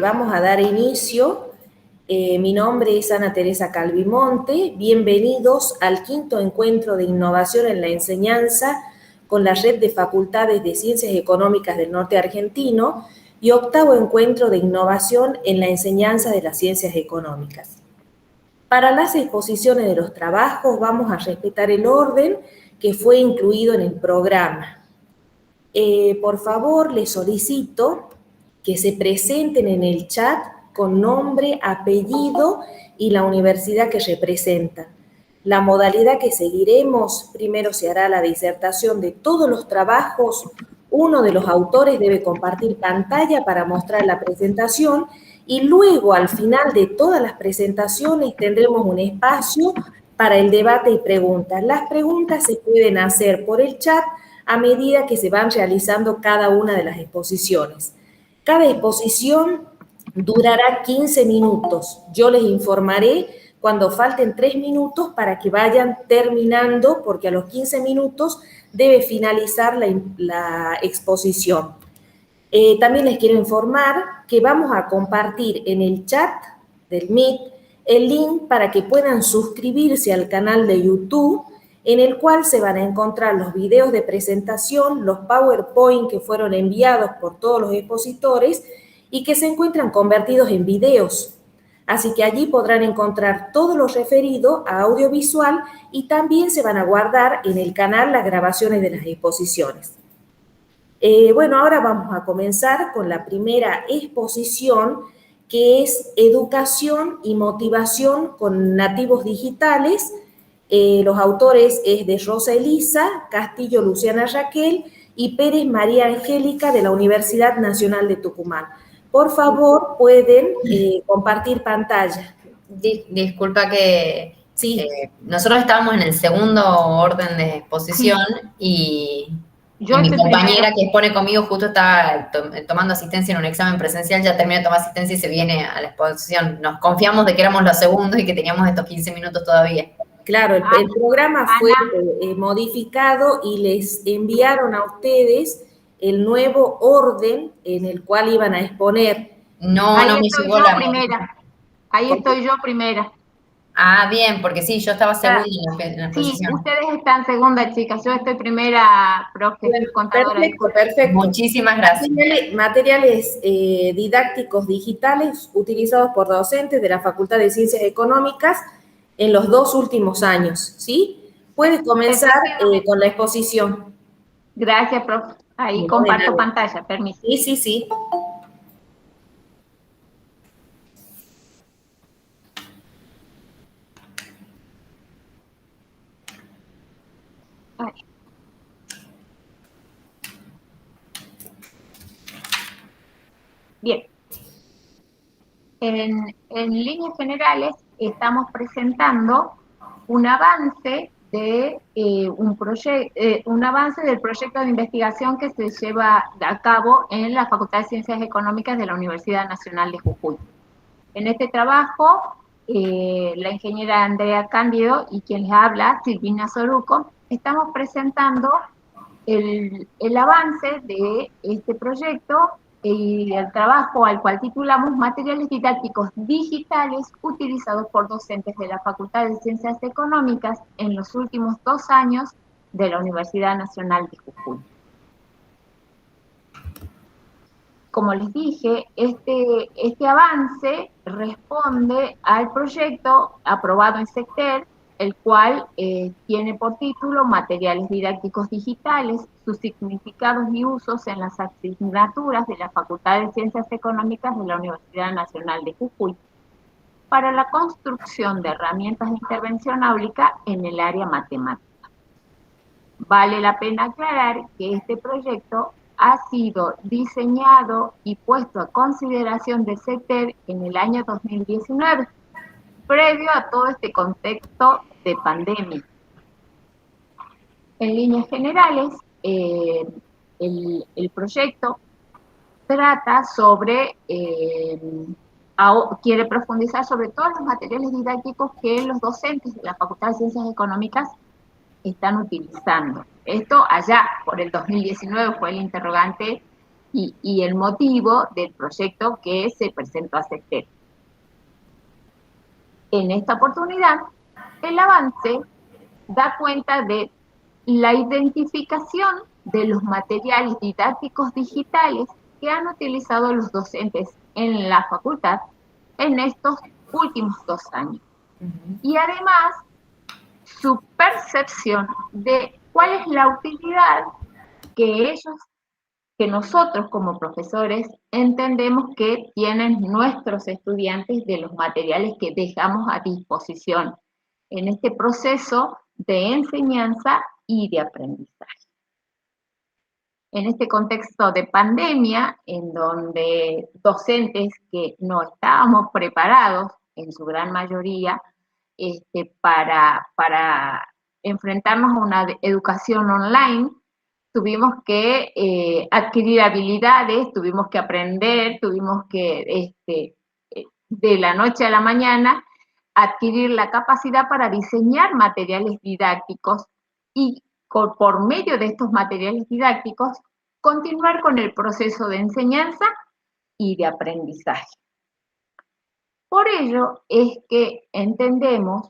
vamos a dar inicio. Mi nombre es Ana Teresa Calvimonte. Bienvenidos al 5º encuentro de innovación en la enseñanza con la Red de Facultades de Ciencias Económicas del Norte Argentino y 8º encuentro de innovación en la enseñanza de las ciencias económicas. Para las exposiciones de los trabajos vamos a respetar el orden que fue incluido en el programa. Por favor, les solicito que se presenten en el chat con nombre, apellido y la universidad que representan. La modalidad que seguiremos: primero se hará la disertación de todos los trabajos. Uno de los autores debe compartir pantalla para mostrar la presentación y luego, al final de todas las presentaciones, tendremos un espacio para el debate y preguntas. Las preguntas se pueden hacer por el chat a medida que se van realizando cada una de las exposiciones. Cada exposición durará 15 minutos. Yo les informaré cuando falten 3 minutos para que vayan terminando, porque a los 15 minutos debe finalizar la exposición. También les quiero informar que vamos a compartir en el chat del Meet el link para que puedan suscribirse al canal de YouTube, en el cual se van a encontrar los videos de presentación, los PowerPoint que fueron enviados por todos los expositores y que se encuentran convertidos en videos. Así que allí podrán encontrar todo lo referido a audiovisual y también se van a guardar en el canal las grabaciones de las exposiciones. Bueno, ahora vamos a comenzar con la primera exposición, que es Educación y Motivación con Nativos Digitales. Los autores es de Rosa Elisa, Castillo Luciana Raquel y Pérez María Angélica de la Universidad Nacional de Tucumán. Por favor, pueden compartir pantalla. Disculpa que sí. Nosotros estábamos en el segundo orden de exposición y mi compañera que expone conmigo justo estaba tomando asistencia en un examen presencial, ya terminó de tomar asistencia y se viene a la exposición. Nos confiamos de que éramos los segundos y que teníamos estos 15 minutos todavía. Claro, el programa fue modificado y les enviaron a ustedes el nuevo orden en el cual iban a exponer. No me llegó la primera. Ahí estoy yo primera. Ah, bien, porque sí, yo estaba segunda en la exposición. Sí, ustedes están segunda, chicas. Yo estoy primera, profe, bueno, contadora. Perfecto. Muchísimas gracias. Materiales didácticos digitales utilizados por docentes de la Facultad de Ciencias Económicas en los 2 últimos años, ¿sí? Puedes comenzar con la exposición. Gracias, profe. Ahí comparto pantalla, permiso. Sí. Bien. En líneas generales estamos presentando un avance de un avance del proyecto de investigación que se lleva a cabo en la Facultad de Ciencias Económicas de la Universidad Nacional de Jujuy. En este trabajo, la ingeniera Andrea Cándido y quien les habla, Silvina Soruco, estamos presentando el avance de este proyecto y el trabajo al cual titulamos Materiales didácticos digitales utilizados por docentes de la Facultad de Ciencias Económicas en los últimos 2 años de la Universidad Nacional de Jujuy. Como les dije, este avance responde al proyecto aprobado en SECTER, el cual tiene por título Materiales didácticos digitales, sus significados y usos en las asignaturas de la Facultad de Ciencias Económicas de la Universidad Nacional de Jujuy, para la construcción de herramientas de intervención áulica en el área matemática. Vale la pena aclarar que este proyecto ha sido diseñado y puesto a consideración de SECTER en el año 2019, previo a todo este contexto de pandemia. En líneas generales, el proyecto trata sobre, quiere profundizar sobre todos los materiales didácticos que los docentes de la Facultad de Ciencias Económicas están utilizando. Esto allá por el 2019 fue el interrogante y el motivo del proyecto que se presentó a SECTER. En esta oportunidad, el avance da cuenta de la identificación de los materiales didácticos digitales que han utilizado los docentes en la facultad en estos últimos 2 años. Y además, su percepción de cuál es la utilidad que nosotros como profesores entendemos que tienen nuestros estudiantes de los materiales que dejamos a disposición en este proceso de enseñanza y de aprendizaje. En este contexto de pandemia, en donde docentes que no estábamos preparados, en su gran mayoría, para enfrentarnos a una educación online, tuvimos que adquirir habilidades, tuvimos que aprender, tuvimos que, de la noche a la mañana, adquirir la capacidad para diseñar materiales didácticos y por medio de estos materiales didácticos continuar con el proceso de enseñanza y de aprendizaje. Por ello es que entendemos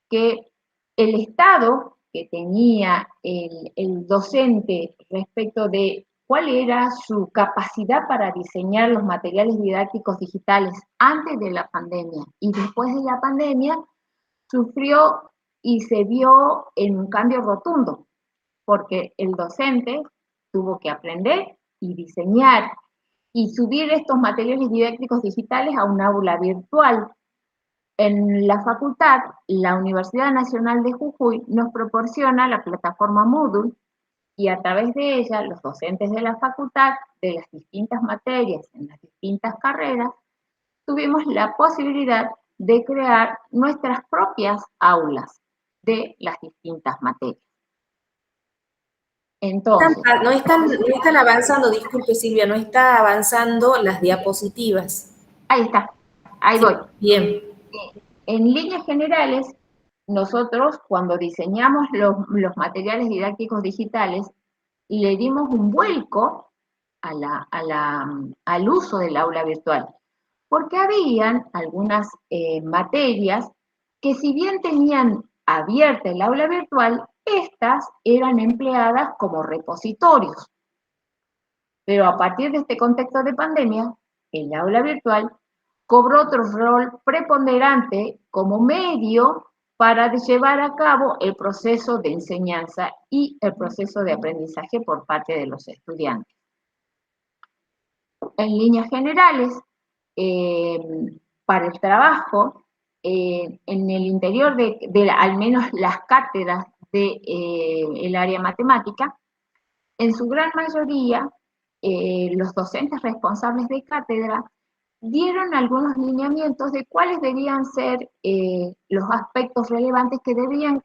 que el estado que tenía el docente respecto de cuál era su capacidad para diseñar los materiales didácticos digitales antes de la pandemia y después de la pandemia, sufrió y se vio en un cambio rotundo, porque el docente tuvo que aprender y diseñar y subir estos materiales didácticos digitales a un aula virtual. En la facultad, la Universidad Nacional de Jujuy nos proporciona la plataforma Moodle y a través de ella los docentes de la facultad, de las distintas materias, en las distintas carreras, tuvimos la posibilidad de crear nuestras propias aulas de las distintas materias. Entonces, no están avanzando, disculpe Silvia, no está avanzando las diapositivas. Ahí está, ahí Sí, voy. bien. En líneas generales, nosotros cuando diseñamos los materiales didácticos digitales, le dimos un vuelco al uso del aula virtual, porque habían algunas materias que si bien tenían abierta el aula virtual, estas eran empleadas como repositorios. Pero a partir de este contexto de pandemia, el aula virtual cobró otro rol preponderante como medio para llevar a cabo el proceso de enseñanza y el proceso de aprendizaje por parte de los estudiantes. En líneas generales, para el trabajo, en el interior de al menos las cátedras del área matemática, en su gran mayoría, los docentes responsables de cátedra dieron algunos lineamientos de cuáles debían ser los aspectos relevantes que debían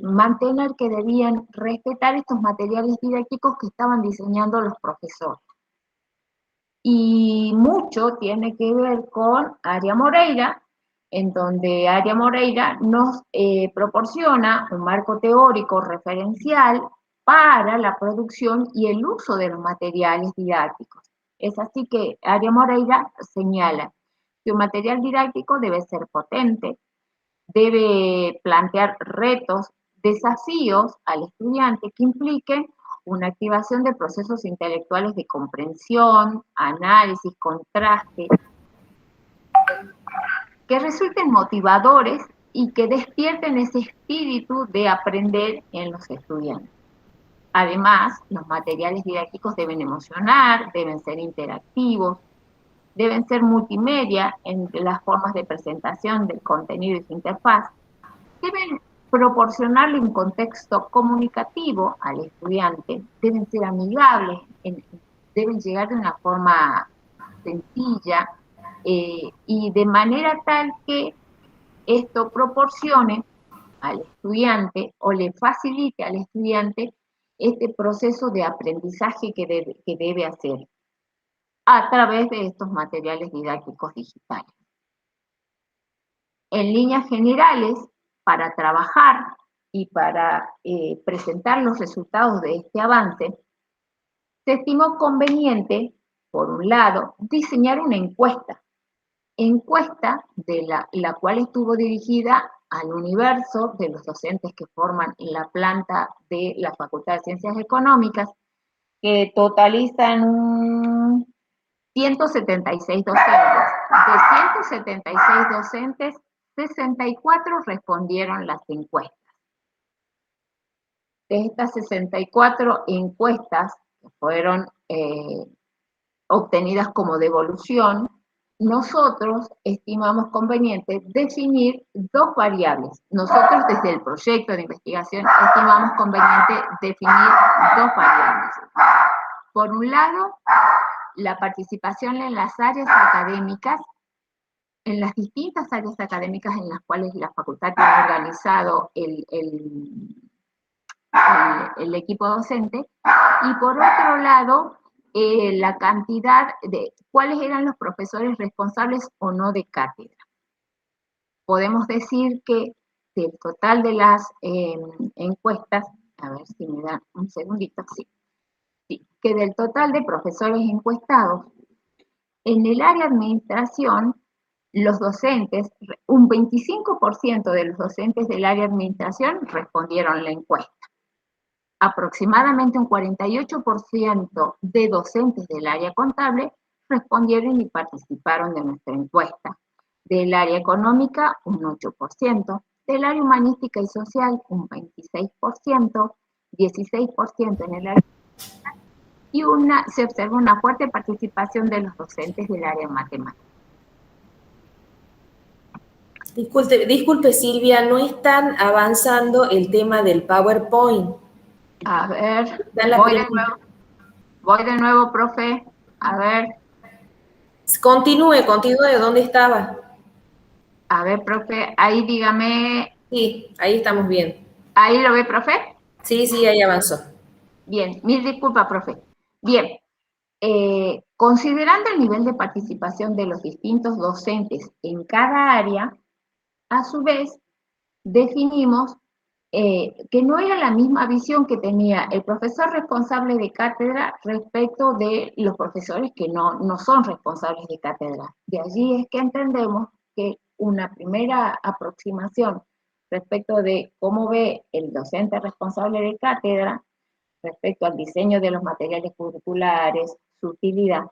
mantener, que debían respetar estos materiales didácticos que estaban diseñando los profesores. Y mucho tiene que ver con Área Moreira, en donde Área Moreira nos proporciona un marco teórico referencial para la producción y el uso de los materiales didácticos. Es así que Área Moreira señala que un material didáctico debe ser potente, debe plantear retos, desafíos al estudiante que impliquen una activación de procesos intelectuales de comprensión, análisis, contraste, que resulten motivadores y que despierten ese espíritu de aprender en los estudiantes. Además, los materiales didácticos deben emocionar, deben ser interactivos, deben ser multimedia en las formas de presentación del contenido y su interfaz, deben proporcionarle un contexto comunicativo al estudiante, deben ser amigables, deben llegar de una forma sencilla y de manera tal que esto proporcione al estudiante o le facilite al estudiante este proceso de aprendizaje que debe hacer a través de estos materiales didácticos digitales. En líneas generales, para trabajar y para presentar los resultados de este avance, se estimó conveniente por un lado, diseñar una encuesta de la cual estuvo dirigida al universo de los docentes que forman la planta de la Facultad de Ciencias Económicas, que totalizan 176 docentes. De 176 docentes, 64 respondieron las encuestas. De estas 64 encuestas que fueron obtenidas como devolución, nosotros estimamos conveniente definir dos variables. Nosotros desde el proyecto de investigación estimamos conveniente definir dos variables. Por un lado, la participación en las áreas académicas, en las distintas áreas académicas en las cuales la facultad tiene organizado el equipo docente, y por otro lado, la cantidad de cuáles eran los profesores responsables o no de cátedra. Podemos decir que del total de las encuestas, a ver si me dan un segundito, sí, que del total de profesores encuestados, en el área de administración, los docentes, un 25% de los docentes del área de administración respondieron la encuesta. Aproximadamente un 48% de docentes del área contable respondieron y participaron de nuestra encuesta. Del área económica, un 8%. Del área humanística y social, un 26%. 16% en el área y se observa una fuerte participación de los docentes del área matemática. Disculpe Silvia, no están avanzando el tema del PowerPoint. A ver, voy de nuevo, profe. A ver. Continúe, ¿de dónde estaba? A ver, profe, ahí dígame. Sí, ahí estamos bien. ¿Ahí lo ve, profe? Sí, ahí avanzó. Bien, mil disculpas, profe. Bien, considerando el nivel de participación de los distintos docentes en cada área, a su vez, definimos que no era la misma visión que tenía el profesor responsable de cátedra respecto de los profesores que no son responsables de cátedra. De allí es que entendemos que una primera aproximación respecto de cómo ve el docente responsable de cátedra, respecto al diseño de los materiales curriculares, su utilidad,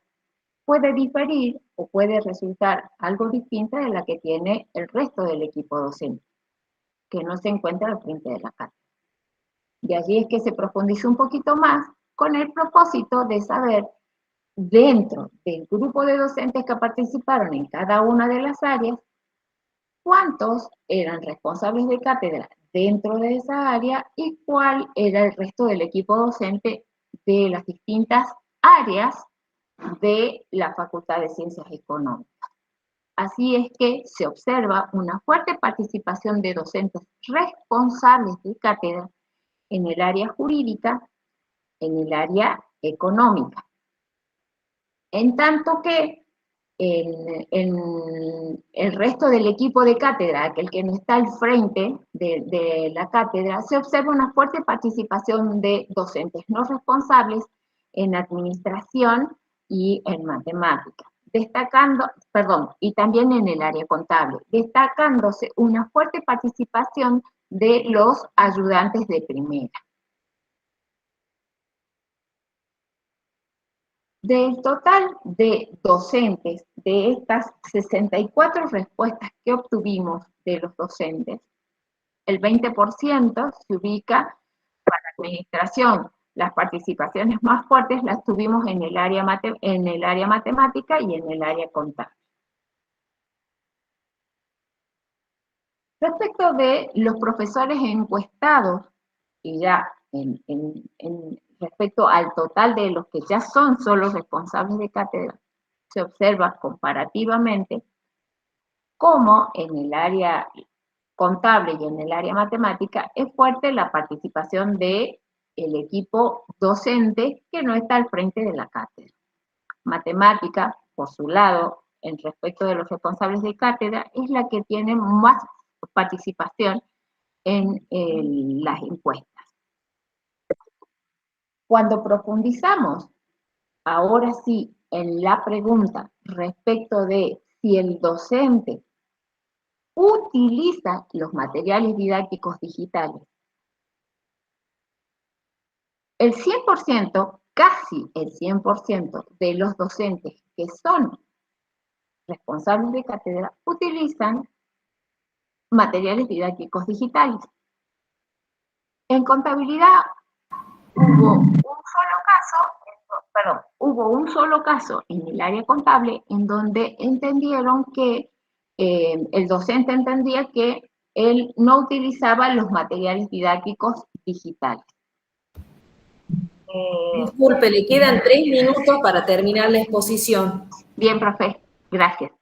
puede diferir o puede resultar algo distinta de la que tiene el resto del equipo docente, que no se encuentra al frente de la cátedra. De allí es que se profundiza un poquito más con el propósito de saber, dentro del grupo de docentes que participaron en cada una de las áreas, cuántos eran responsables de cátedra dentro de esa área y cuál era el resto del equipo docente de las distintas áreas de la Facultad de Ciencias Económicas. Así es que se observa una fuerte participación de docentes responsables de cátedra en el área jurídica, en el área económica. En tanto que el resto del equipo de cátedra, aquel que no está al frente de la cátedra, se observa una fuerte participación de docentes no responsables en administración y en matemáticas, y también en el área contable, destacándose una fuerte participación de los ayudantes de primera. Del total de docentes, de estas 64 respuestas que obtuvimos de los docentes, el 20% se ubica para la administración. Las participaciones más fuertes las tuvimos en el área matemática y en el área contable. Respecto de los profesores encuestados, y ya respecto al total de los que ya son solo responsables de cátedra, se observa comparativamente cómo en el área contable y en el área matemática es fuerte la participación del equipo docente que no está al frente de la cátedra. Matemática, por su lado, en respecto de los responsables de cátedra, es la que tiene más participación en las encuestas. Cuando profundizamos, ahora sí, en la pregunta respecto de si el docente utiliza los materiales didácticos digitales, el 100%, casi el 100% de los docentes que son responsables de cátedra utilizan materiales didácticos digitales. En contabilidad hubo un solo caso en el área contable en donde entendieron que el docente entendía que él no utilizaba los materiales didácticos digitales. Disculpe, le quedan 3 minutos para terminar la exposición. Bien, profe, gracias.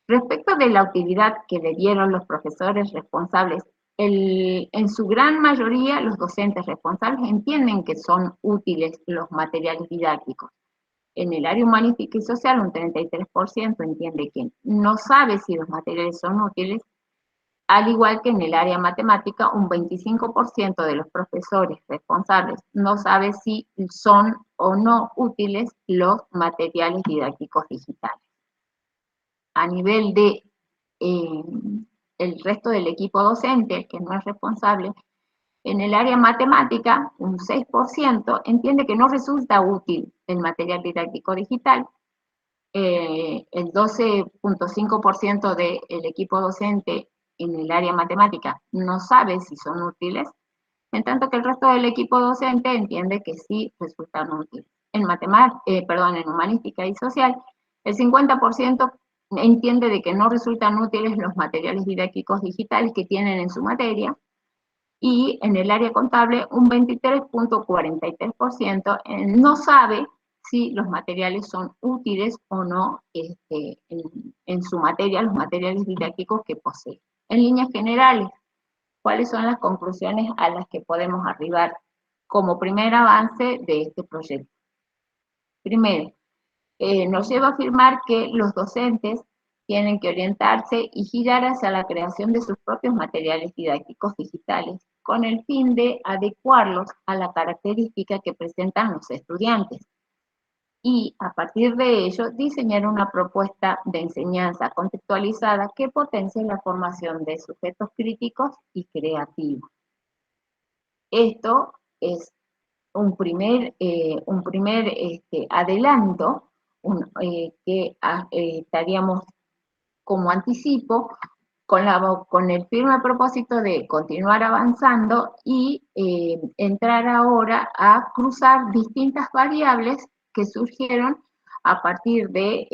Respecto de la utilidad que le dieron los profesores responsables, en su gran mayoría los docentes responsables entienden que son útiles los materiales didácticos. En el área humanística y social, un 33% entiende que no sabe si los materiales son útiles, al igual que en el área matemática, un 25% de los profesores responsables no sabe si son o no útiles los materiales didácticos digitales. A nivel de el resto del equipo docente, que no es responsable, en el área matemática, un 6% entiende que no resulta útil el material didáctico digital. El 12.5% del equipo docente en el área matemática no sabe si son útiles, en tanto que el resto del equipo docente entiende que sí resultan útiles. En humanística y social, el 50% entiende de que no resultan útiles los materiales didácticos digitales que tienen en su materia, y en el área contable un 23.43% no sabe si los materiales son útiles o no en su materia, los materiales didácticos que posee. En líneas generales, ¿cuáles son las conclusiones a las que podemos arribar como primer avance de este proyecto? Primero, nos lleva a afirmar que los docentes tienen que orientarse y girar hacia la creación de sus propios materiales didácticos digitales, con el fin de adecuarlos a la característica que presentan los estudiantes. Y a partir de ello, diseñar una propuesta de enseñanza contextualizada que potencie la formación de sujetos críticos y creativos. Esto es un primer adelanto que estaríamos como anticipo con el firme propósito de continuar avanzando y entrar ahora a cruzar distintas variables que surgieron a partir de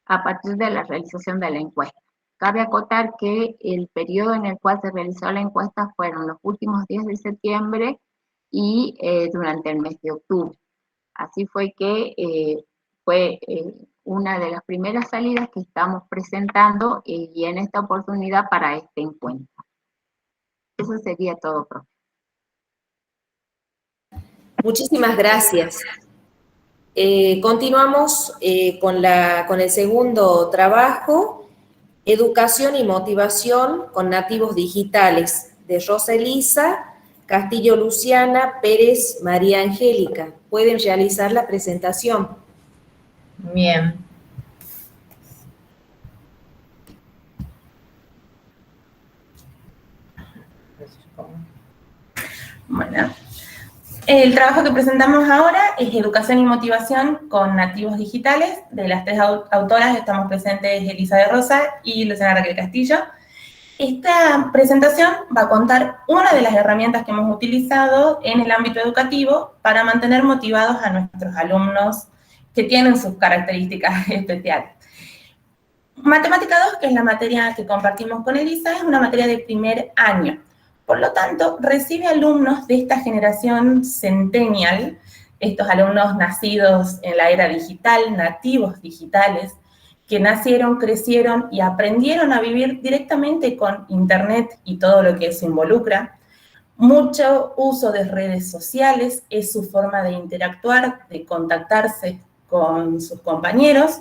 la realización de la encuesta. Cabe acotar que el periodo en el cual se realizó la encuesta fueron los últimos días de septiembre y durante el mes de octubre. Así fue que fue una de las primeras salidas que estamos presentando y en esta oportunidad para este encuentro. Eso sería todo, profe. Muchísimas gracias. Continuamos con el segundo trabajo, Educación y Motivación con Nativos Digitales, de Rosa Elisa, Castillo Luciana, Pérez, María Angélica. Pueden realizar la presentación. Bien. Bueno, el trabajo que presentamos ahora es Educación y Motivación con Nativos Digitales. De las 3 autoras estamos presentes Elisa de Rosa y Luciana Raquel Castillo. Esta presentación va a contar una de las herramientas que hemos utilizado en el ámbito educativo para mantener motivados a nuestros alumnos que tienen sus características especiales. Matemática 2, que es la materia que compartimos con Elisa, es una materia de primer año. Por lo tanto, recibe alumnos de esta generación centennial, estos alumnos nacidos en la era digital, nativos digitales, que nacieron, crecieron y aprendieron a vivir directamente con Internet y todo lo que eso involucra. Mucho uso de redes sociales es su forma de interactuar, de contactarse con sus compañeros.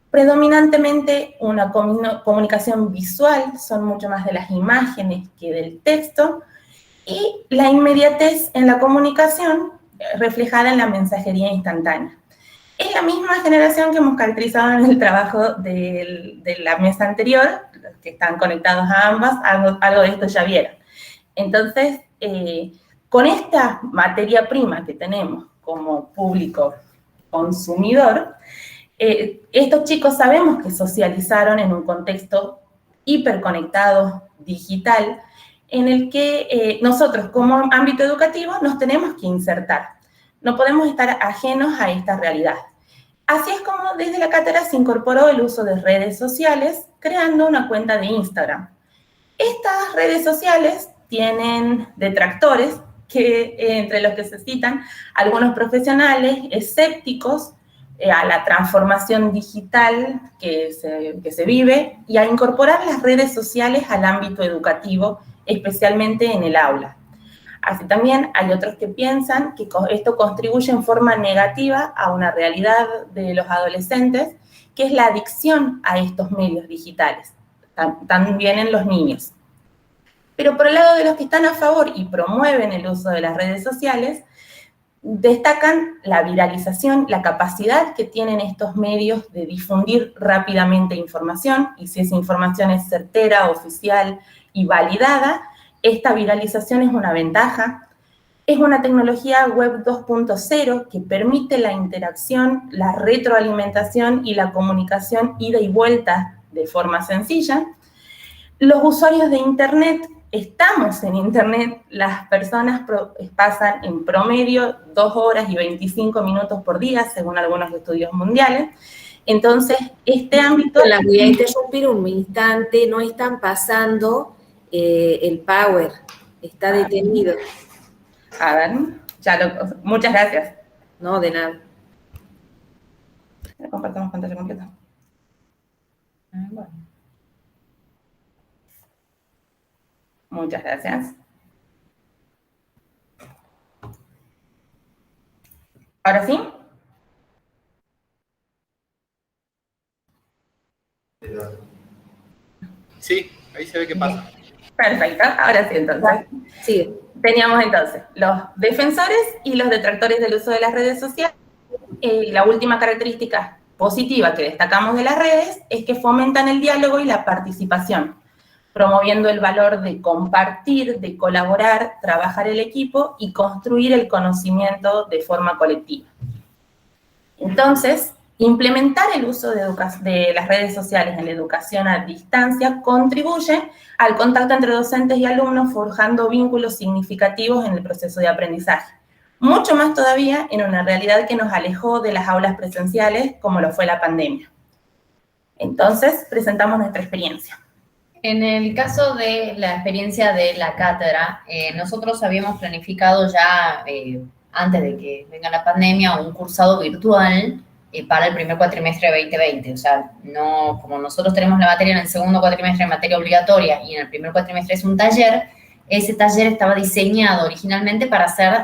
Predominantemente una comunicación visual, son mucho más de las imágenes que del texto, y la inmediatez en la comunicación reflejada en la mensajería instantánea. Es la misma generación que hemos caracterizado en el trabajo de la mesa anterior, los que están conectados a ambas, algo de esto ya vieron. Entonces, con esta materia prima que tenemos como público consumidor, estos chicos sabemos que socializaron en un contexto hiperconectado, digital, en el que nosotros como ámbito educativo nos tenemos que insertar. No podemos estar ajenos a esta realidad. Así es como desde la cátedra se incorporó el uso de redes sociales, creando una cuenta de Instagram. Estas redes sociales tienen detractores, entre los que se citan algunos profesionales escépticos a la transformación digital que se vive y a incorporar las redes sociales al ámbito educativo, especialmente en el aula. Así también hay otros que piensan que esto contribuye en forma negativa a una realidad de los adolescentes, que es la adicción a estos medios digitales, también en los niños. Pero por el lado de los que están a favor y promueven el uso de las redes sociales, destacan la viralización, la capacidad que tienen estos medios de difundir rápidamente información, y si esa información es certera, oficial y validada, esta viralización es una ventaja. Es una tecnología web 2.0 que permite la interacción, la retroalimentación y la comunicación ida y vuelta de forma sencilla. Los usuarios de Internet, estamos en Internet, las personas pasan en promedio 2 horas y 25 minutos por día, según algunos estudios mundiales. Entonces, este ámbito... La voy a interrumpir un instante, no están pasando el power, está detenido. A ver, muchas gracias. No, de nada. Compartamos pantalla completa. Bueno. Muchas gracias. ¿Ahora sí? Sí, ahí se ve qué pasa. Perfecto, ahora sí entonces. Sí. Teníamos entonces los defensores y los detractores del uso de las redes sociales. La última característica positiva que destacamos de las redes es que fomentan el diálogo y la participación, promoviendo el valor de compartir, de colaborar, trabajar el equipo y construir el conocimiento de forma colectiva. Entonces, implementar el uso de las redes sociales en la educación a distancia contribuye al contacto entre docentes y alumnos, forjando vínculos significativos en el proceso de aprendizaje. Mucho más todavía en una realidad que nos alejó de las aulas presenciales, como lo fue la pandemia. Entonces, presentamos nuestra experiencia. En el caso de la experiencia de la cátedra, nosotros habíamos planificado ya, antes de que venga la pandemia, un cursado virtual para el primer cuatrimestre de 2020. O sea, no, como nosotros tenemos la materia en el segundo cuatrimestre de materia obligatoria y en el primer cuatrimestre es un taller, ese taller estaba diseñado originalmente para ser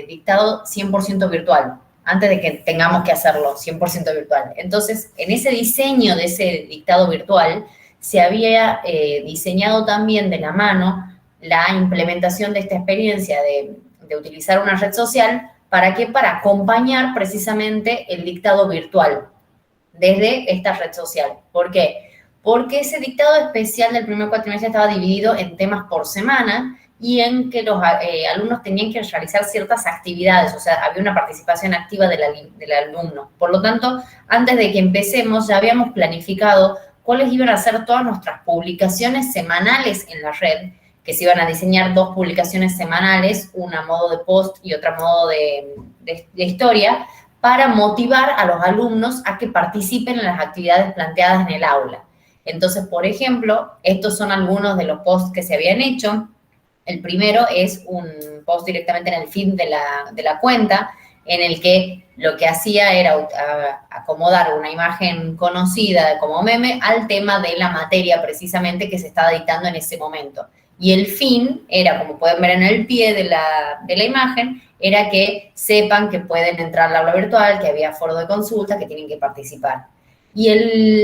dictado 100% virtual, antes de que tengamos que hacerlo 100% virtual. Entonces, en ese diseño de ese dictado virtual, se había diseñado también de la mano la implementación de esta experiencia de utilizar una red social. ¿Para qué? Para acompañar precisamente el dictado virtual desde esta red social. ¿Por qué? Porque ese dictado especial del primer cuatrimestre estaba dividido en temas por semana y en que los alumnos tenían que realizar ciertas actividades, o sea, había una participación activa del alumno. Por lo tanto, antes de que empecemos, ya habíamos planificado cuáles iban a ser todas nuestras publicaciones semanales en la red, que se iban a diseñar 2 publicaciones semanales, una a modo de post y otra a modo de historia, para motivar a los alumnos a que participen en las actividades planteadas en el aula. Entonces, por ejemplo, estos son algunos de los posts que se habían hecho. El primero es un post directamente en el feed de la cuenta, en el que lo que hacía era acomodar una imagen conocida como meme al tema de la materia precisamente que se estaba dictando en ese momento. Y el fin era, como pueden ver en el pie de la imagen, era que sepan que pueden entrar al aula virtual, que había foro de consulta, que tienen que participar. Y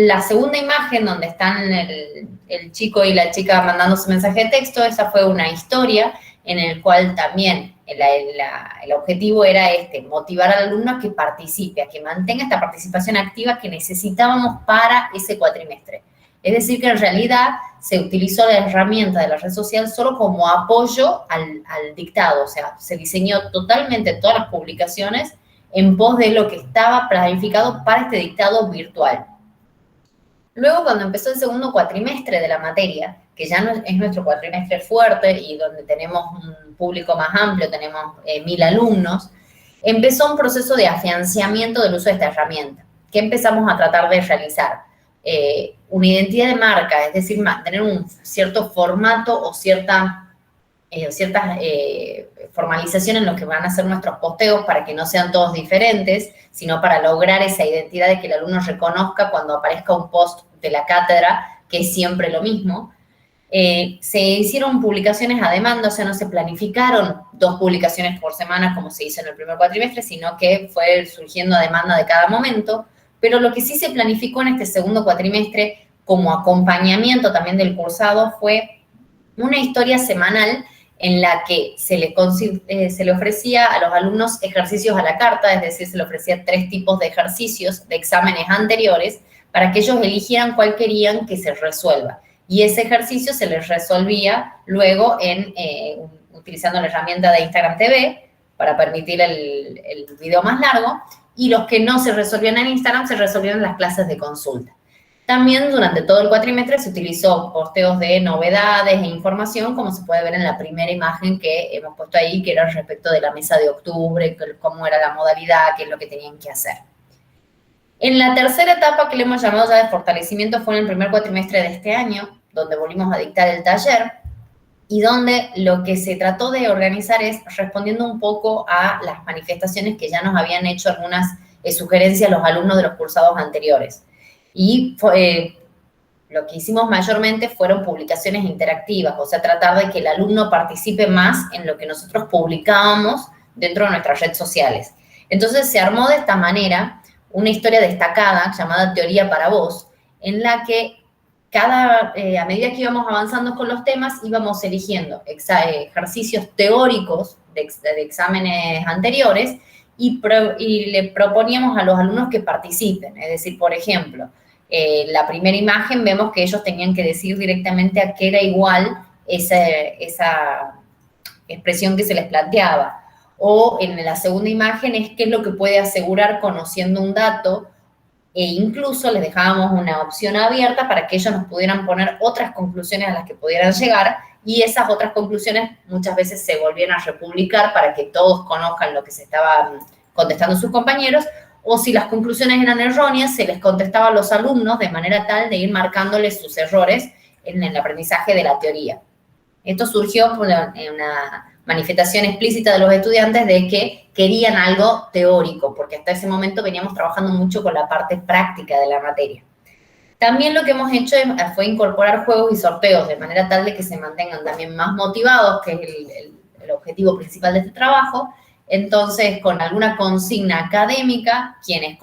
la segunda imagen, donde están el chico y la chica mandándose mensaje de texto, esa fue una historia en el cual también el objetivo era motivar al alumno a que participe, a que mantenga esta participación activa que necesitábamos para ese cuatrimestre. Es decir, que en realidad se utilizó la herramienta de la red social solo como apoyo al dictado, o sea, se diseñó totalmente todas las publicaciones en pos de lo que estaba planificado para este dictado virtual. Luego, cuando empezó el segundo cuatrimestre de la materia, que ya no es nuestro cuatrimestre fuerte y donde tenemos un público más amplio, tenemos 1000 alumnos, empezó un proceso de afianzamiento del uso de esta herramienta. ¿Qué empezamos a tratar de realizar? Una identidad de marca, es decir, mantener un cierto formato o cierta formalización en lo que van a ser nuestros posteos para que no sean todos diferentes, sino para lograr esa identidad de que el alumno reconozca cuando aparezca un post de la cátedra, que es siempre lo mismo. Se hicieron publicaciones a demanda, o sea, no se planificaron 2 publicaciones por semana como se hizo en el primer cuatrimestre, sino que fue surgiendo a demanda de cada momento. Pero lo que sí se planificó en este segundo cuatrimestre como acompañamiento también del cursado fue una historia semanal en la que se le ofrecía a los alumnos ejercicios a la carta, es decir, se le ofrecía 3 tipos de ejercicios de exámenes anteriores para que ellos eligieran cuál querían que se resuelva. Y ese ejercicio se les resolvía luego utilizando la herramienta de Instagram TV para permitir el video más largo, y los que no se resolvían en Instagram se resolvían en las clases de consulta. También durante todo el cuatrimestre se utilizó posteos de novedades e información, como se puede ver en la primera imagen que hemos puesto ahí, que era respecto de la mesa de octubre, cómo era la modalidad, qué es lo que tenían que hacer. En la tercera etapa, que le hemos llamado ya de fortalecimiento, fue en el primer cuatrimestre de este año, donde volvimos a dictar el taller, y donde lo que se trató de organizar es respondiendo un poco a las manifestaciones que ya nos habían hecho algunas sugerencias los alumnos de los cursados anteriores. Y lo que hicimos mayormente fueron publicaciones interactivas, o sea, tratar de que el alumno participe más en lo que nosotros publicábamos dentro de nuestras redes sociales. Entonces se armó de esta manera una historia destacada llamada Teoría para Vos, en la que a medida que íbamos avanzando con los temas, íbamos eligiendo ejercicios teóricos de exámenes anteriores y le proponíamos a los alumnos que participen. Es decir, por ejemplo, la primera imagen vemos que ellos tenían que decir directamente a qué era igual esa expresión que se les planteaba. O en la segunda imagen es qué es lo que puede asegurar conociendo un dato, e incluso les dejábamos una opción abierta para que ellos nos pudieran poner otras conclusiones a las que pudieran llegar, y esas otras conclusiones muchas veces se volvían a republicar para que todos conozcan lo que se estaban contestando sus compañeros, o si las conclusiones eran erróneas, se les contestaba a los alumnos de manera tal de ir marcándoles sus errores en el aprendizaje de la teoría. Esto surgió por una manifestación explícita de los estudiantes de que querían algo teórico, porque hasta ese momento veníamos trabajando mucho con la parte práctica de la materia. También lo que hemos hecho fue incorporar juegos y sorteos de manera tal de que se mantengan también más motivados, que es el objetivo principal de este trabajo. Entonces, con alguna consigna académica, quienes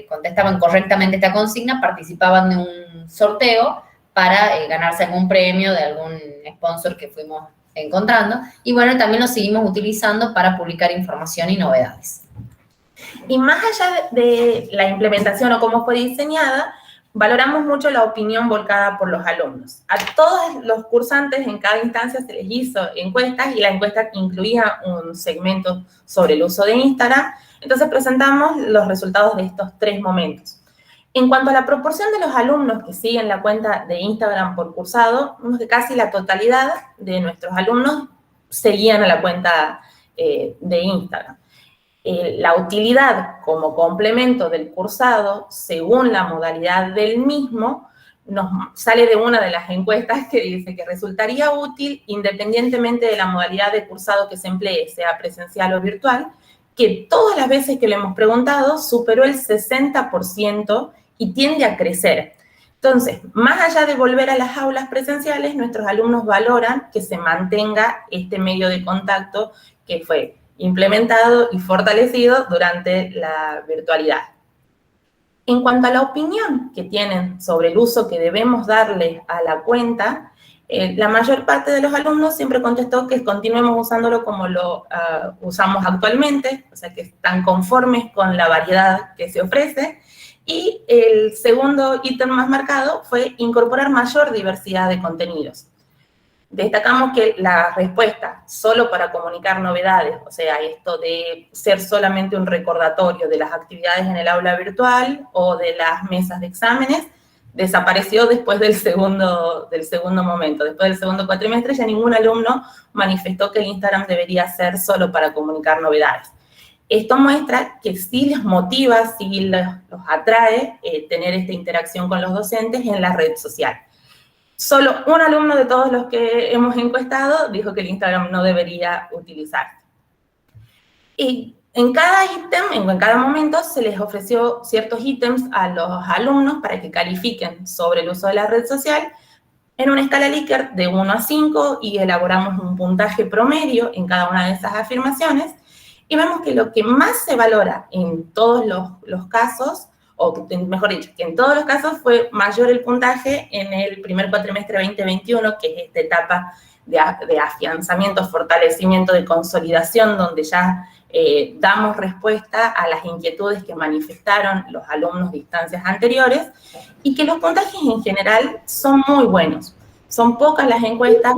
contestaban correctamente esta consigna participaban de un sorteo para ganarse algún premio de algún sponsor que fuimos encontrando. Y bueno, también lo seguimos utilizando para publicar información y novedades. Y más allá de la implementación o cómo fue diseñada, valoramos mucho la opinión volcada por los alumnos. A todos los cursantes en cada instancia se les hizo encuestas, y la encuesta incluía un segmento sobre el uso de Instagram. Entonces presentamos los resultados de estos 3 momentos. En cuanto a la proporción de los alumnos que siguen la cuenta de Instagram por cursado, vemos que casi la totalidad de nuestros alumnos seguían a la cuenta de Instagram. La utilidad como complemento del cursado, según la modalidad del mismo, nos sale de una de las encuestas que dice que resultaría útil, independientemente de la modalidad de cursado que se emplee, sea presencial o virtual, que todas las veces que lo hemos preguntado superó el 60% y tiende a crecer. Entonces, más allá de volver a las aulas presenciales, nuestros alumnos valoran que se mantenga este medio de contacto que fue implementado y fortalecido durante la virtualidad. En cuanto a la opinión que tienen sobre el uso que debemos darle a la cuenta, La mayor parte de los alumnos siempre contestó que continuemos usándolo como lo usamos actualmente, o sea que están conformes con la variedad que se ofrece. Y el segundo ítem más marcado fue incorporar mayor diversidad de contenidos. Destacamos que la respuesta solo para comunicar novedades, o sea, esto de ser solamente un recordatorio de las actividades en el aula virtual o de las mesas de exámenes, desapareció después del segundo momento. Después del segundo cuatrimestre ya ningún alumno manifestó que el Instagram debería ser solo para comunicar novedades. Esto muestra que sí les motiva, sí los atrae tener esta interacción con los docentes en la red social. Solo un alumno de todos los que hemos encuestado dijo que el Instagram no debería utilizarse. Y en cada ítem, en cada momento, se les ofreció ciertos ítems a los alumnos para que califiquen sobre el uso de la red social en una escala Likert de 1 a 5 y elaboramos un puntaje promedio en cada una de esas afirmaciones y vemos que lo que más se valora en todos los casos, o mejor dicho, que en todos los casos fue mayor el puntaje en el primer cuatrimestre 2021, que es esta etapa de afianzamiento, fortalecimiento, de consolidación, donde ya damos respuesta a las inquietudes que manifestaron los alumnos de instancias anteriores, y que los puntajes en general son muy buenos. Son pocas las encuestas.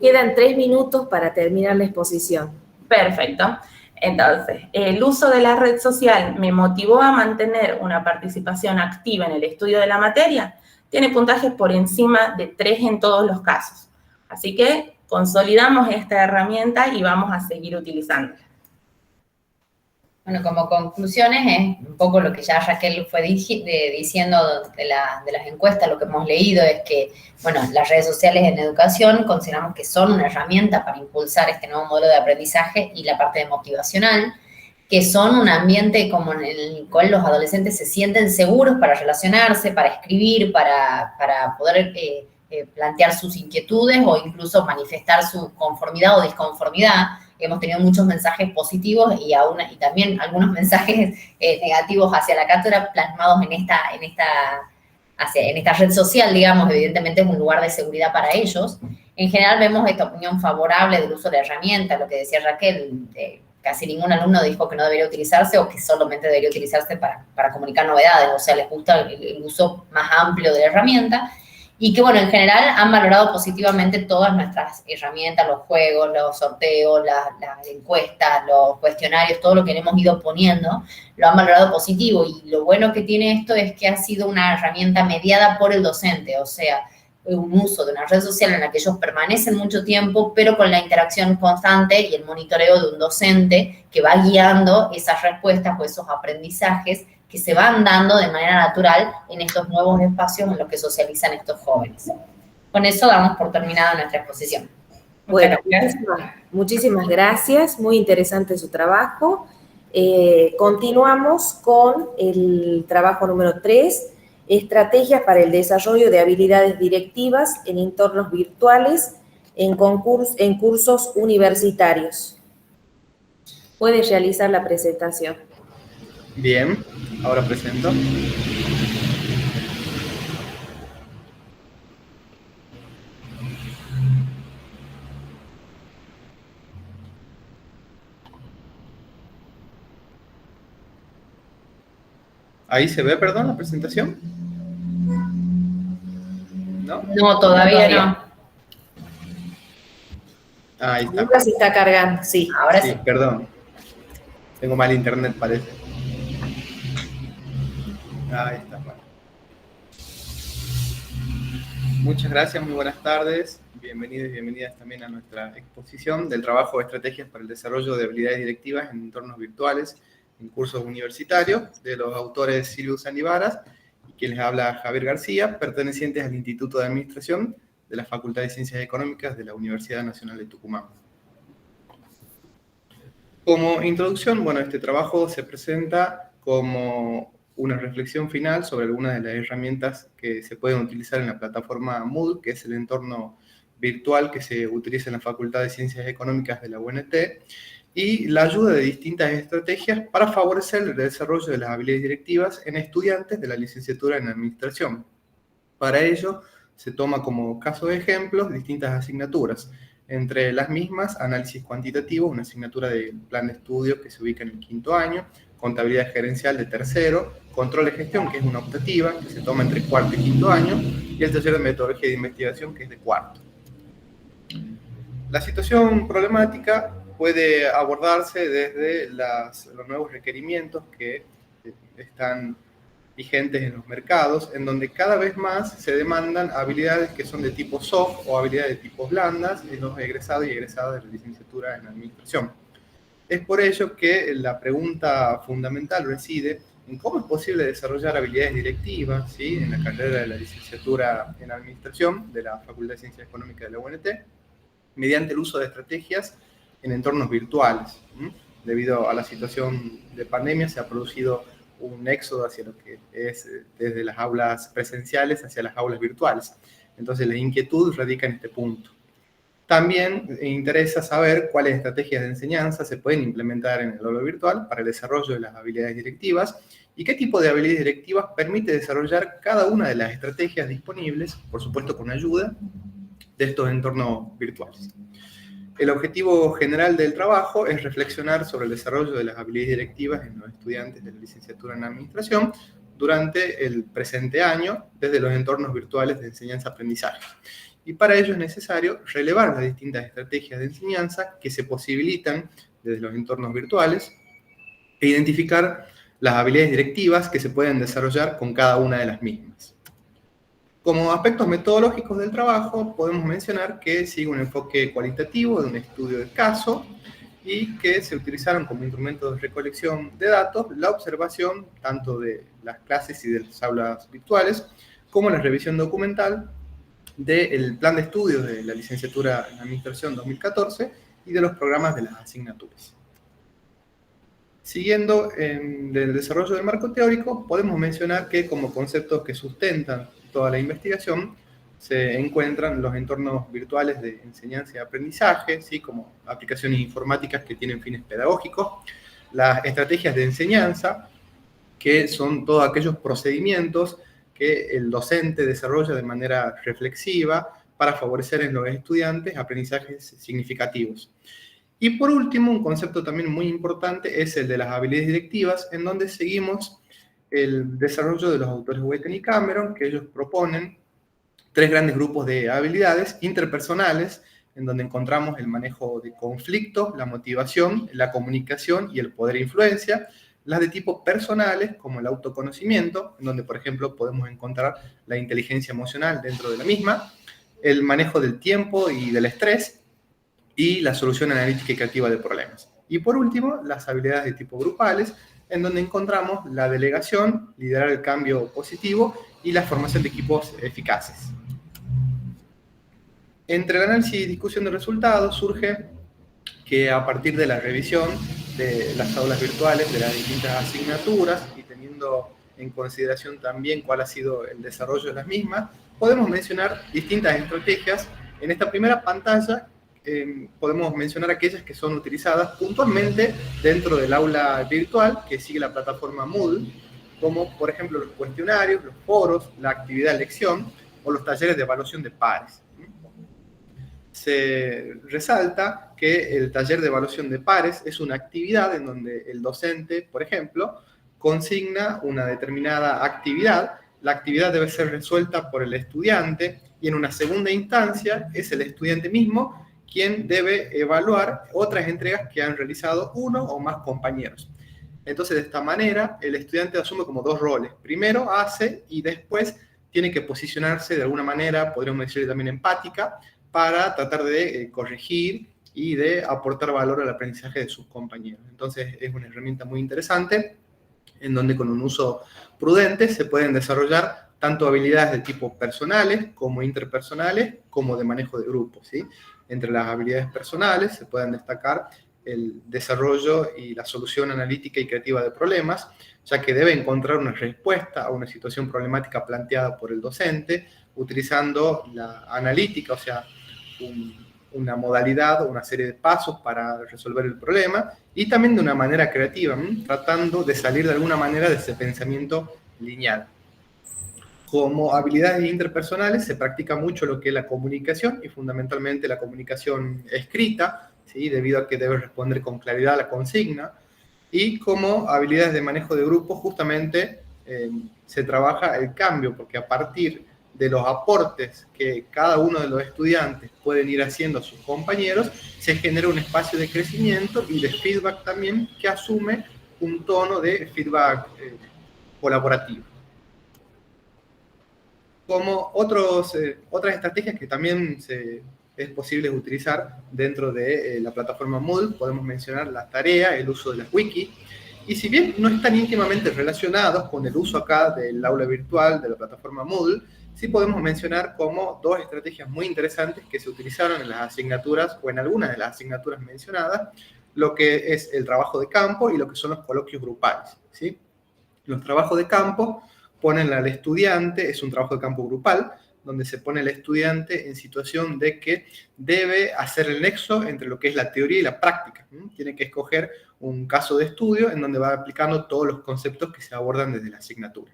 Quedan 3 minutos para terminar la exposición. Perfecto. Entonces, el uso de la red social me motivó a mantener una participación activa en el estudio de la materia. Tiene puntajes por encima de 3 en todos los casos. Así que consolidamos esta herramienta y vamos a seguir utilizándola. Bueno, como conclusiones es un poco lo que ya Raquel fue diciendo de las encuestas, lo que hemos leído es que, bueno, las redes sociales en educación consideramos que son una herramienta para impulsar este nuevo modelo de aprendizaje y la parte de motivacional, que son un ambiente como en el cual los adolescentes se sienten seguros para relacionarse, para escribir, para poder plantear sus inquietudes o incluso manifestar su conformidad o disconformidad. Hemos tenido muchos mensajes positivos y también algunos mensajes negativos hacia la cátedra plasmados en esta red social, digamos. Evidentemente es un lugar de seguridad para ellos. En general vemos esta opinión favorable del uso de la herramienta, lo que decía Raquel, casi ningún alumno dijo que no debería utilizarse o que solamente debería utilizarse para comunicar novedades, o sea, les gusta el uso más amplio de la herramienta. Y que, bueno, en general han valorado positivamente todas nuestras herramientas, los juegos, los sorteos, las encuestas, los cuestionarios, todo lo que le hemos ido poniendo, lo han valorado positivo. Y lo bueno que tiene esto es que ha sido una herramienta mediada por el docente, o sea, un uso de una red social en la que ellos permanecen mucho tiempo, pero con la interacción constante y el monitoreo de un docente que va guiando esas respuestas o esos aprendizajes que se van dando de manera natural en estos nuevos espacios en los que socializan estos jóvenes. Con eso damos por terminada nuestra exposición. Bueno, muchísimas gracias, muy interesante su trabajo. Continuamos con el trabajo número 3, estrategias para el desarrollo de habilidades directivas en entornos virtuales en cursos universitarios. Puede realizar la presentación. Bien, ahora presento. ¿Ahí se ve, perdón, la presentación? ¿No? No, todavía no. Ahí está. Ahora se está cargando, sí. Ahora sí. Perdón. Tengo mal internet, parece. Ahí está. Bueno. Muchas gracias, muy buenas tardes. Bienvenidos y bienvenidas también a nuestra exposición del trabajo de estrategias para el desarrollo de habilidades directivas en entornos virtuales en cursos universitarios, de los autores Silvio Sandivaras y quien les habla Javier García, pertenecientes al Instituto de Administración de la Facultad de Ciencias Económicas de la Universidad Nacional de Tucumán. Como introducción, bueno, este trabajo se presenta como una reflexión final sobre algunas de las herramientas que se pueden utilizar en la plataforma Moodle, que es el entorno virtual que se utiliza en la Facultad de Ciencias Económicas de la UNT, y la ayuda de distintas estrategias para favorecer el desarrollo de las habilidades directivas en estudiantes de la licenciatura en Administración. Para ello, se toma como caso de ejemplos distintas asignaturas. Entre las mismas, análisis cuantitativo, una asignatura del plan de estudio que se ubica en el 5º año, contabilidad gerencial de 3º, control de gestión, que es una optativa, que se toma entre 4º y 5º año, y el taller de metodología de investigación, que es de 4º. La situación problemática puede abordarse desde los nuevos requerimientos que están vigentes en los mercados, en donde cada vez más se demandan habilidades que son de tipo soft o habilidades de tipo blandas en los egresados y egresadas de la licenciatura en administración. Es por ello que la pregunta fundamental reside en cómo es posible desarrollar habilidades directivas, ¿sí?, en la carrera de la licenciatura en administración de la Facultad de Ciencias Económicas de la UNT, mediante el uso de estrategias en entornos virtuales. Debido a la situación de pandemia se ha producido un éxodo hacia lo que es desde las aulas presenciales hacia las aulas virtuales. Entonces la inquietud radica en este punto. También interesa saber cuáles estrategias de enseñanza se pueden implementar en el aula virtual para el desarrollo de las habilidades directivas y qué tipo de habilidades directivas permite desarrollar cada una de las estrategias disponibles, por supuesto con ayuda de estos entornos virtuales. El objetivo general del trabajo es reflexionar sobre el desarrollo de las habilidades directivas en los estudiantes de la licenciatura en administración durante el presente año desde los entornos virtuales de enseñanza-aprendizaje. Y para ello es necesario relevar las distintas estrategias de enseñanza que se posibilitan desde los entornos virtuales e identificar las habilidades directivas que se pueden desarrollar con cada una de las mismas. Como aspectos metodológicos del trabajo, podemos mencionar que sigue un enfoque cualitativo de un estudio de caso y que se utilizaron como instrumentos de recolección de datos la observación tanto de las clases y de las aulas virtuales como la revisión documental del plan de estudios de la licenciatura en Administración 2014 y de los programas de las asignaturas. Siguiendo del desarrollo del marco teórico, podemos mencionar que como conceptos que sustentan toda la investigación se encuentran los entornos virtuales de enseñanza y aprendizaje, ¿sí?, como aplicaciones informáticas que tienen fines pedagógicos, las estrategias de enseñanza, que son todos aquellos procedimientos que el docente desarrolla de manera reflexiva para favorecer en los estudiantes aprendizajes significativos. Y por último, un concepto también muy importante es el de las habilidades directivas, en donde seguimos el desarrollo de los autores Witten y Cameron, que ellos proponen 3 grandes grupos de habilidades interpersonales, en donde encontramos el manejo de conflictos, la motivación, la comunicación y el poder e influencia. Las de tipo personales, como el autoconocimiento, en donde, por ejemplo, podemos encontrar la inteligencia emocional dentro de la misma, el manejo del tiempo y del estrés, y la solución analítica y creativa de problemas. Y por último, las habilidades de tipo grupales, en donde encontramos la delegación, liderar el cambio positivo y la formación de equipos eficaces. Entre el análisis y discusión de resultados surge que a partir de la revisión de las aulas virtuales, de las distintas asignaturas y teniendo en consideración también cuál ha sido el desarrollo de las mismas, podemos mencionar distintas estrategias. En esta primera pantalla podemos mencionar aquellas que son utilizadas puntualmente dentro del aula virtual que sigue la plataforma Moodle, como por ejemplo los cuestionarios, los foros, la actividad de lección o los talleres de evaluación de pares. Se resalta que el taller de evaluación de pares es una actividad en donde el docente, por ejemplo, consigna una determinada actividad. La actividad debe ser resuelta por el estudiante y en una segunda instancia es el estudiante mismo quien debe evaluar otras entregas que han realizado uno o más compañeros. Entonces, de esta manera, el estudiante asume como 2 roles. Primero hace y después tiene que posicionarse de alguna manera, podríamos decir también empática, para tratar de corregir y de aportar valor al aprendizaje de sus compañeros. Entonces, es una herramienta muy interesante, en donde con un uso prudente se pueden desarrollar tanto habilidades de tipo personales como interpersonales, como de manejo de grupos, ¿sí? Entre las habilidades personales se pueden destacar el desarrollo y la solución analítica y creativa de problemas, ya que debe encontrar una respuesta a una situación problemática planteada por el docente, utilizando la analítica, o sea, una modalidad o una serie de pasos para resolver el problema, y también de una manera creativa, tratando de salir de alguna manera de ese pensamiento lineal. Como habilidades interpersonales se practica mucho lo que es la comunicación y fundamentalmente la comunicación escrita, ¿sí? Debido a que debe responder con claridad a la consigna. Y como habilidades de manejo de grupo justamente se trabaja el cambio, porque a partir de los aportes que cada uno de los estudiantes pueden ir haciendo a sus compañeros, se genera un espacio de crecimiento y de feedback también que asume un tono de feedback colaborativo. Como otras estrategias que también es posible utilizar dentro de la plataforma Moodle, podemos mencionar la tarea, el uso de las wiki, y si bien no están íntimamente relacionados con el uso acá del aula virtual de la plataforma Moodle, sí podemos mencionar como dos estrategias muy interesantes que se utilizaron en las asignaturas o en algunas de las asignaturas mencionadas, lo que es el trabajo de campo y lo que son los coloquios grupales, ¿sí? Los trabajos de campo ponen al estudiante, es un trabajo de campo grupal, donde se pone al estudiante en situación de que debe hacer el nexo entre lo que es la teoría y la práctica. Tiene que escoger un caso de estudio en donde va aplicando todos los conceptos que se abordan desde la asignatura.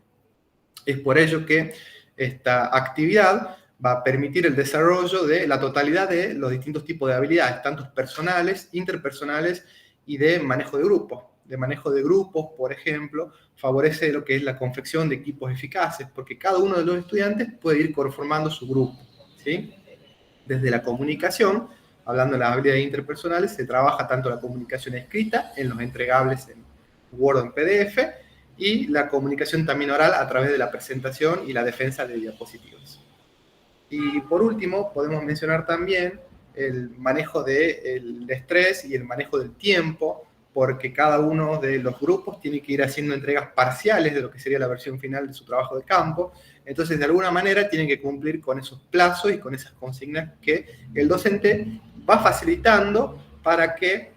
Es por ello que esta actividad va a permitir el desarrollo de la totalidad de los distintos tipos de habilidades, tanto personales, interpersonales y de manejo de grupos. De manejo de grupos, por ejemplo, favorece lo que es la confección de equipos eficaces, porque cada uno de los estudiantes puede ir conformando su grupo, ¿sí? Desde la comunicación, hablando de las habilidades interpersonales, se trabaja tanto la comunicación escrita en los entregables en Word o en PDF, y la comunicación también oral a través de la presentación y la defensa de diapositivas. Y por último, podemos mencionar también el manejo del estrés y el manejo del tiempo, porque cada uno de los grupos tiene que ir haciendo entregas parciales de lo que sería la versión final de su trabajo de campo. Entonces, de alguna manera, tienen que cumplir con esos plazos y con esas consignas que el docente va facilitando para que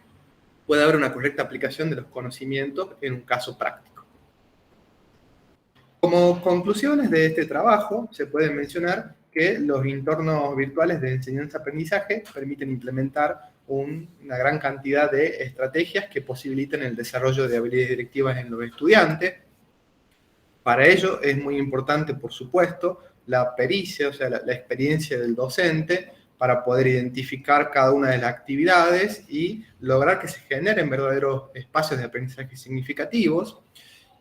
pueda haber una correcta aplicación de los conocimientos en un caso práctico. Como conclusiones de este trabajo, se puede mencionar que los entornos virtuales de enseñanza-aprendizaje permiten implementar una gran cantidad de estrategias que posibilitan el desarrollo de habilidades directivas en los estudiantes. Para ello es muy importante, por supuesto, la pericia, o sea, la experiencia del docente para poder identificar cada una de las actividades y lograr que se generen verdaderos espacios de aprendizaje significativos.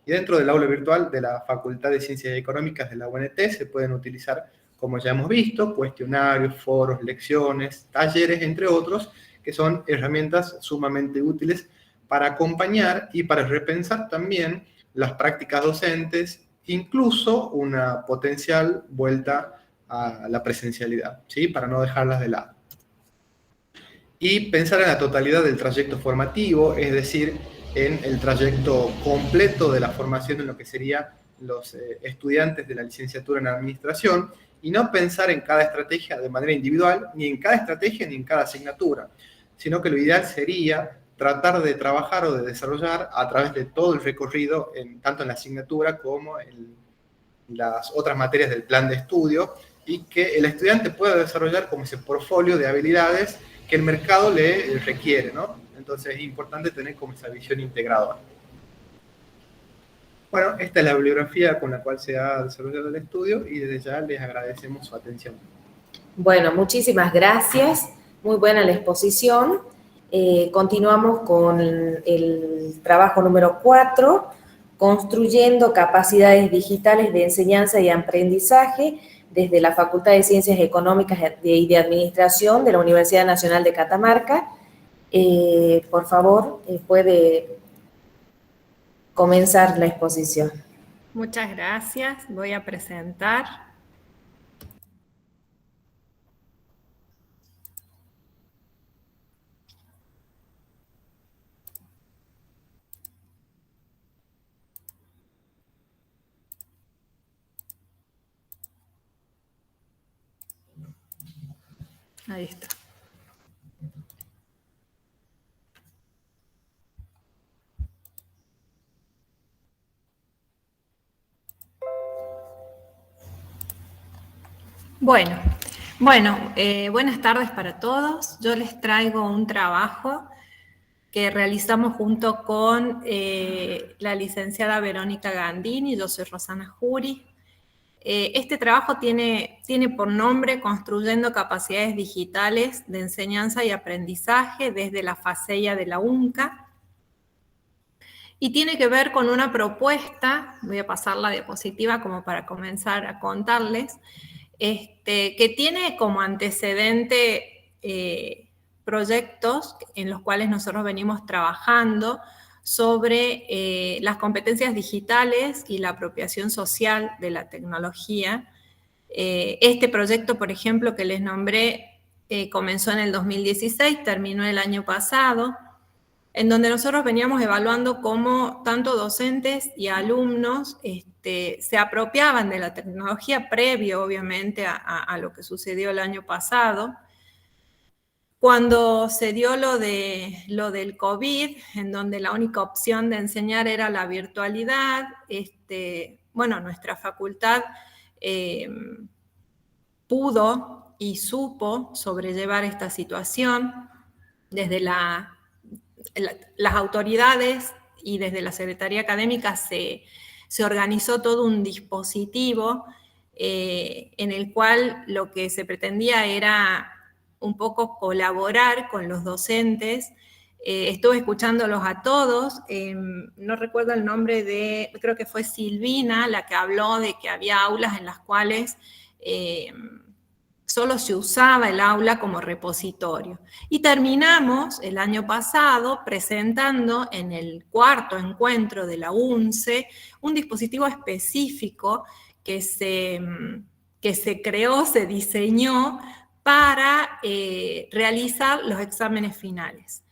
Y dentro del aula virtual de la Facultad de Ciencias Económicas de la UNT se pueden utilizar, como ya hemos visto, cuestionarios, foros, lecciones, talleres, entre otros, que son herramientas sumamente útiles para acompañar y para repensar también las prácticas docentes, incluso una potencial vuelta a la presencialidad, ¿sí? Para no dejarlas de lado. Y pensar en la totalidad del trayecto formativo, es decir, en el trayecto completo de la formación en lo que serían los estudiantes de la licenciatura en administración, y no pensar en cada estrategia de manera individual, ni en cada estrategia ni en cada asignatura, sino que lo ideal sería tratar de trabajar o de desarrollar a través de todo el recorrido, tanto en la asignatura como en las otras materias del plan de estudio, y que el estudiante pueda desarrollar como ese portfolio de habilidades que el mercado le requiere, ¿no? Entonces es importante tener como esa visión integradora. Bueno, esta es la bibliografía con la cual se ha desarrollado el estudio y desde ya les agradecemos su atención. Bueno, muchísimas gracias. Muy buena la exposición. Continuamos con el trabajo número 4, construyendo capacidades digitales de enseñanza y aprendizaje desde la Facultad de Ciencias Económicas y de Administración de la Universidad Nacional de Catamarca. Por favor, puede comenzar la exposición. Muchas gracias. Voy a presentar. Ahí está. Bueno, buenas tardes para todos. Yo les traigo un trabajo que realizamos junto con la licenciada Verónica Gandini. Yo soy Rosana Jury. Este trabajo tiene por nombre Construyendo capacidades digitales de enseñanza y aprendizaje desde la FACEIA de la UNCA, y tiene que ver con una propuesta, voy a pasar la diapositiva como para comenzar a contarles, que tiene como antecedente proyectos en los cuales nosotros venimos trabajando sobre las competencias digitales y la apropiación social de la tecnología. Este proyecto, por ejemplo, que les nombré, comenzó en el 2016, terminó el año pasado, en donde nosotros veníamos evaluando cómo tanto docentes y alumnos se apropiaban de la tecnología previo, obviamente, a lo que sucedió el año pasado. Cuando se dio lo del COVID, en donde la única opción de enseñar era la virtualidad, bueno, nuestra facultad pudo y supo sobrellevar esta situación desde las autoridades y desde la Secretaría Académica se organizó todo un dispositivo en el cual lo que se pretendía era un poco colaborar con los docentes. Estuve escuchándolos a todos, no recuerdo el nombre creo que fue Silvina la que habló de que había aulas en las cuales solo se usaba el aula como repositorio. Y terminamos el año pasado presentando en el cuarto encuentro de la UNCE un dispositivo específico que se creó, se diseñó para realizar los exámenes finales,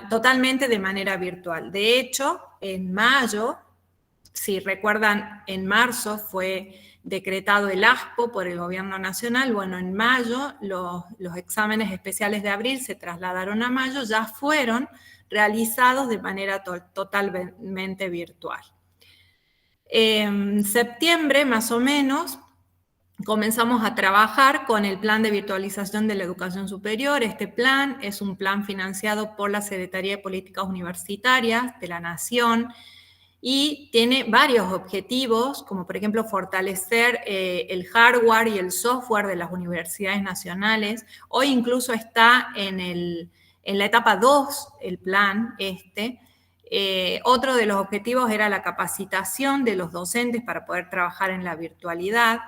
totalmente de manera virtual. De hecho, en mayo, si recuerdan, en marzo fue decretado el ASPO por el Gobierno Nacional. Bueno, en mayo los exámenes especiales de abril se trasladaron a mayo, ya fueron realizados de manera totalmente virtual. En septiembre, más o menos, comenzamos a trabajar con el plan de virtualización de la educación superior. Este plan es un plan financiado por la Secretaría de Políticas Universitarias de la Nación y tiene varios objetivos, como por ejemplo fortalecer el hardware y el software de las universidades nacionales. Hoy incluso está en la etapa 2 el plan otro de los objetivos era la capacitación de los docentes para poder trabajar en la virtualidad.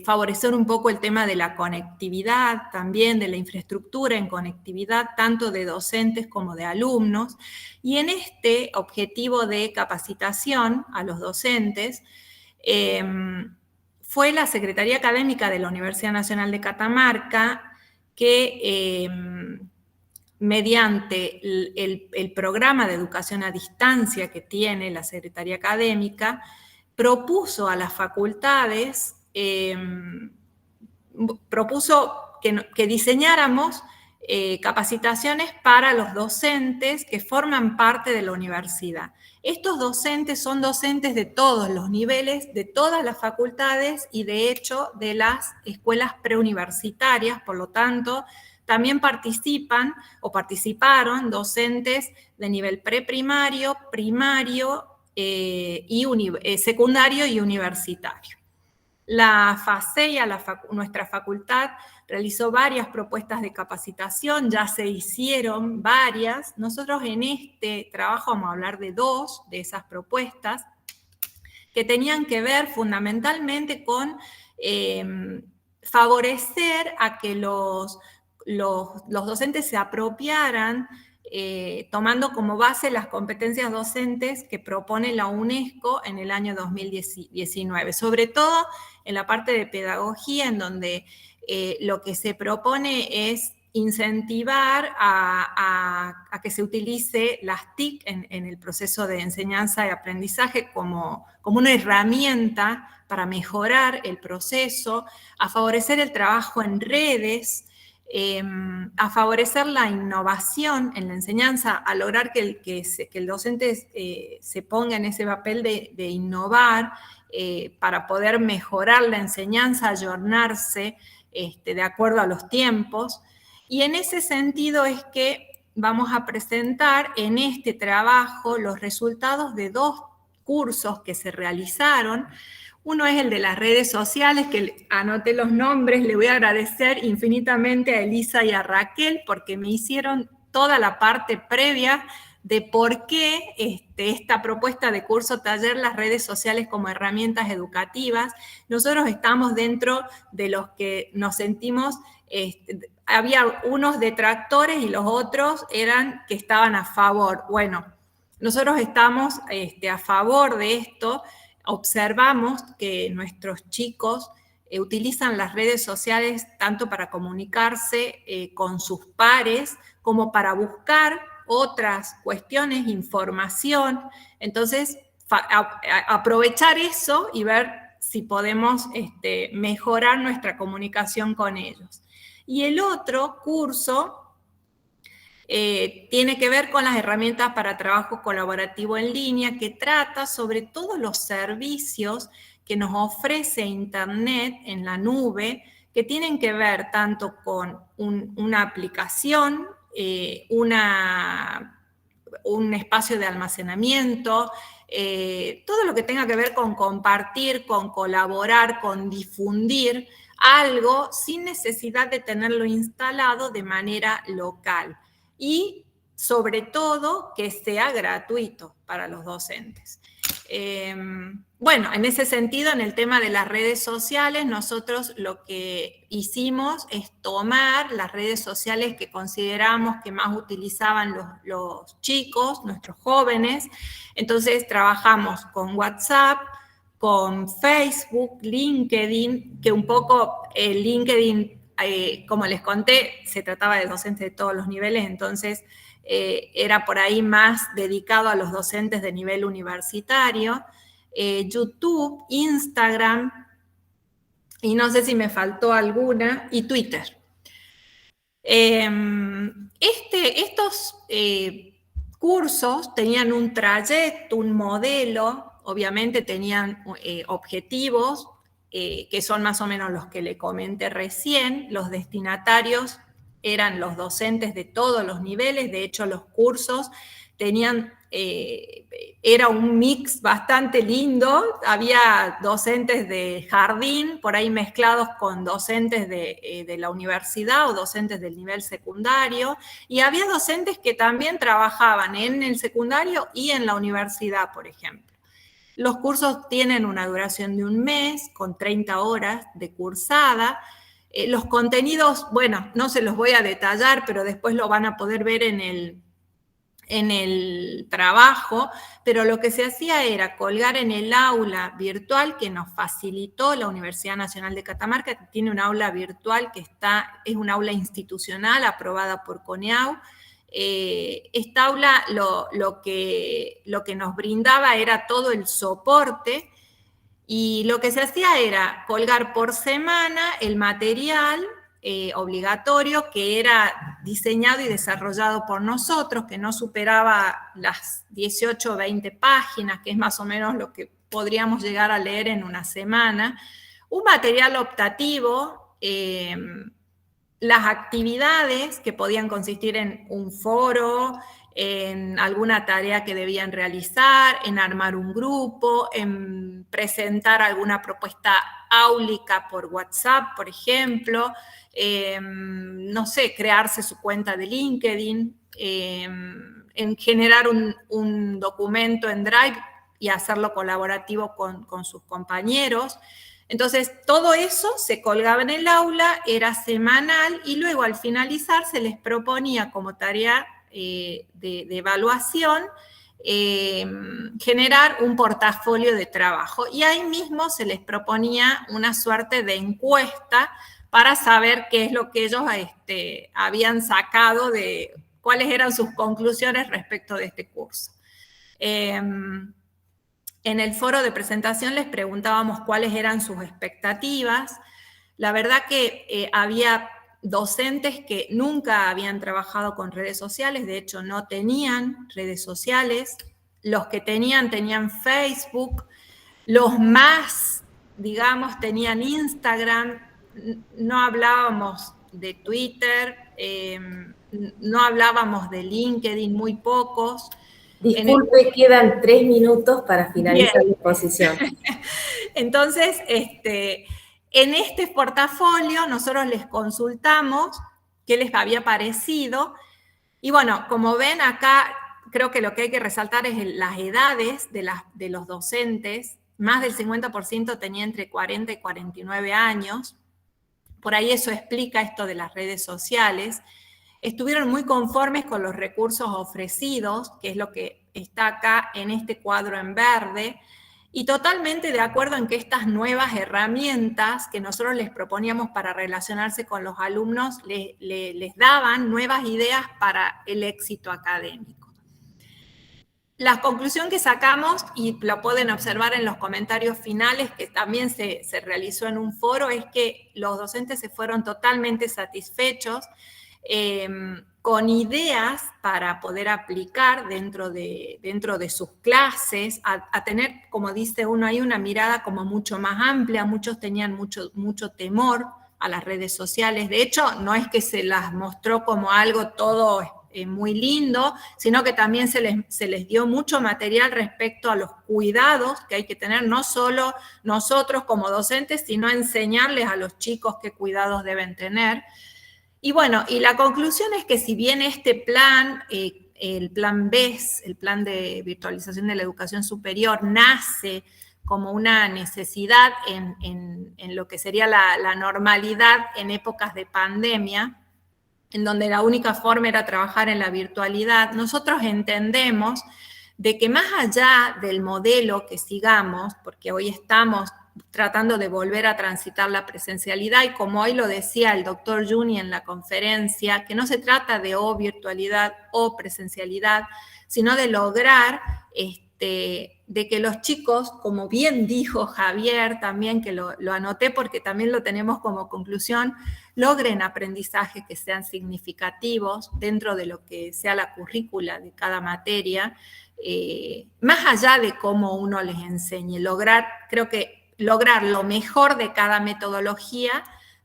Favorecer un poco el tema de la conectividad, también de la infraestructura en conectividad, tanto de docentes como de alumnos. Y en este objetivo de capacitación a los docentes, fue la Secretaría Académica de la Universidad Nacional de Catamarca que, mediante el programa de educación a distancia que tiene la Secretaría Académica, propuso a las facultades propuso que diseñáramos capacitaciones para los docentes que forman parte de la universidad. Estos docentes son docentes de todos los niveles, de todas las facultades y de hecho de las escuelas preuniversitarias, por lo tanto, también participaron docentes de nivel preprimario, primario, secundario y universitario. La FACEIA, nuestra facultad, realizó varias propuestas de capacitación, ya se hicieron varias. Nosotros en este trabajo vamos a hablar de 2 de esas propuestas que tenían que ver fundamentalmente con favorecer a que los docentes se apropiaran tomando como base las competencias docentes que propone la UNESCO en el año 2019, sobre todo en la parte de pedagogía, en donde lo que se propone es incentivar a que se utilice las TIC en el proceso de enseñanza y aprendizaje como una herramienta para mejorar el proceso, a favorecer el trabajo en redes, a favorecer la innovación en la enseñanza, a lograr que el docente se ponga en ese papel de innovar para poder mejorar la enseñanza, ayornarse de acuerdo a los tiempos. Y en ese sentido es que vamos a presentar en este trabajo los resultados de 2 cursos que se realizaron. Uno es el de las redes sociales, que anoté los nombres. Le voy a agradecer infinitamente a Elisa y a Raquel porque me hicieron toda la parte previa de por qué esta propuesta de curso taller, las redes sociales como herramientas educativas. Nosotros estamos dentro de los que nos sentimos, había unos detractores y los otros eran que estaban a favor. Bueno, nosotros estamos a favor de esto. Observamos que nuestros chicos utilizan las redes sociales tanto para comunicarse con sus pares como para buscar otras cuestiones, información. Entonces, aprovechar eso y ver si podemos mejorar nuestra comunicación con ellos. Y el otro curso tiene que ver con las herramientas para trabajo colaborativo en línea, que trata sobre todos los servicios que nos ofrece Internet en la nube, que tienen que ver tanto con una aplicación, un espacio de almacenamiento, todo lo que tenga que ver con compartir, con colaborar, con difundir algo sin necesidad de tenerlo instalado de manera local. Y sobre todo que sea gratuito para los docentes. Bueno, en ese sentido, en el tema de las redes sociales, nosotros lo que hicimos es tomar las redes sociales que consideramos que más utilizaban los chicos, nuestros jóvenes. Entonces trabajamos con WhatsApp, con Facebook, LinkedIn, que un poco el LinkedIn, como les conté, se trataba de docentes de todos los niveles, entonces era por ahí más dedicado a los docentes de nivel universitario. YouTube, Instagram, y no sé si me faltó alguna, y Twitter. Estos cursos tenían un trayecto, un modelo, obviamente tenían objetivos, que son más o menos los que le comenté recién. Los destinatarios eran los docentes de todos los niveles. De hecho, los cursos tenían, era un mix bastante lindo. Había docentes de jardín, por ahí mezclados con docentes de la universidad o docentes del nivel secundario, y había docentes que también trabajaban en el secundario y en la universidad, por ejemplo. Los cursos tienen una duración de 1 mes, con 30 horas de cursada. Los contenidos, bueno, no se los voy a detallar, pero después lo van a poder ver en el trabajo, pero lo que se hacía era colgar en el aula virtual que nos facilitó la Universidad Nacional de Catamarca, que tiene un aula virtual que es un aula institucional aprobada por CONEAU. Esta aula lo que nos brindaba era todo el soporte, y lo que se hacía era colgar por semana el material obligatorio que era diseñado y desarrollado por nosotros, que no superaba las 18 o 20 páginas, que es más o menos lo que podríamos llegar a leer en una semana. Un material optativo, las actividades que podían consistir en un foro, en alguna tarea que debían realizar, en armar un grupo, en presentar alguna propuesta áulica por WhatsApp, por ejemplo, no sé, crearse su cuenta de LinkedIn, en generar un documento en Drive y hacerlo colaborativo con sus compañeros. Entonces, todo eso se colgaba en el aula, era semanal, y luego al finalizar se les proponía como tarea de evaluación generar un portafolio de trabajo. Y ahí mismo se les proponía una suerte de encuesta para saber qué es lo que ellos habían sacado, de cuáles eran sus conclusiones respecto de este curso. En el foro de presentación les preguntábamos cuáles eran sus expectativas. La verdad que había docentes que nunca habían trabajado con redes sociales, de hecho no tenían redes sociales. Los que tenían Facebook, los más, digamos, tenían Instagram, no hablábamos de Twitter, no hablábamos de LinkedIn, muy pocos. Disculpe, quedan 3 minutos para finalizar la exposición. Entonces, en este portafolio nosotros les consultamos qué les había parecido. Y bueno, como ven acá, creo que lo que hay que resaltar es las edades de los docentes. Más del 50% tenía entre 40 y 49 años. Por ahí eso explica esto de las redes sociales. Estuvieron muy conformes con los recursos ofrecidos, que es lo que está acá en este cuadro en verde, y totalmente de acuerdo en que estas nuevas herramientas que nosotros les proponíamos para relacionarse con los alumnos les daban nuevas ideas para el éxito académico. La conclusión que sacamos, y lo pueden observar en los comentarios finales, que también se realizó en un foro, es que los docentes se fueron totalmente satisfechos, con ideas para poder aplicar dentro de sus clases, a tener, como dice uno, ahí una mirada como mucho más amplia. Muchos tenían mucho temor a las redes sociales. De hecho, no es que se las mostró como algo todo muy lindo, sino que también se les dio mucho material respecto a los cuidados que hay que tener, no solo nosotros como docentes, sino enseñarles a los chicos qué cuidados deben tener. Y bueno, y la conclusión es que si bien este plan, el plan BES, el plan de virtualización de la educación superior, nace como una necesidad en lo que sería la normalidad en épocas de pandemia, en donde la única forma era trabajar en la virtualidad, nosotros entendemos de que más allá del modelo que sigamos, porque hoy estamos tratando de volver a transitar la presencialidad, y como hoy lo decía el doctor Juni en la conferencia, que no se trata de o virtualidad o presencialidad, sino de lograr de que los chicos, como bien dijo Javier también, que lo anoté porque también lo tenemos como conclusión, logren aprendizajes que sean significativos dentro de lo que sea la currícula de cada materia, más allá de cómo uno les enseñe, lograr lo mejor de cada metodología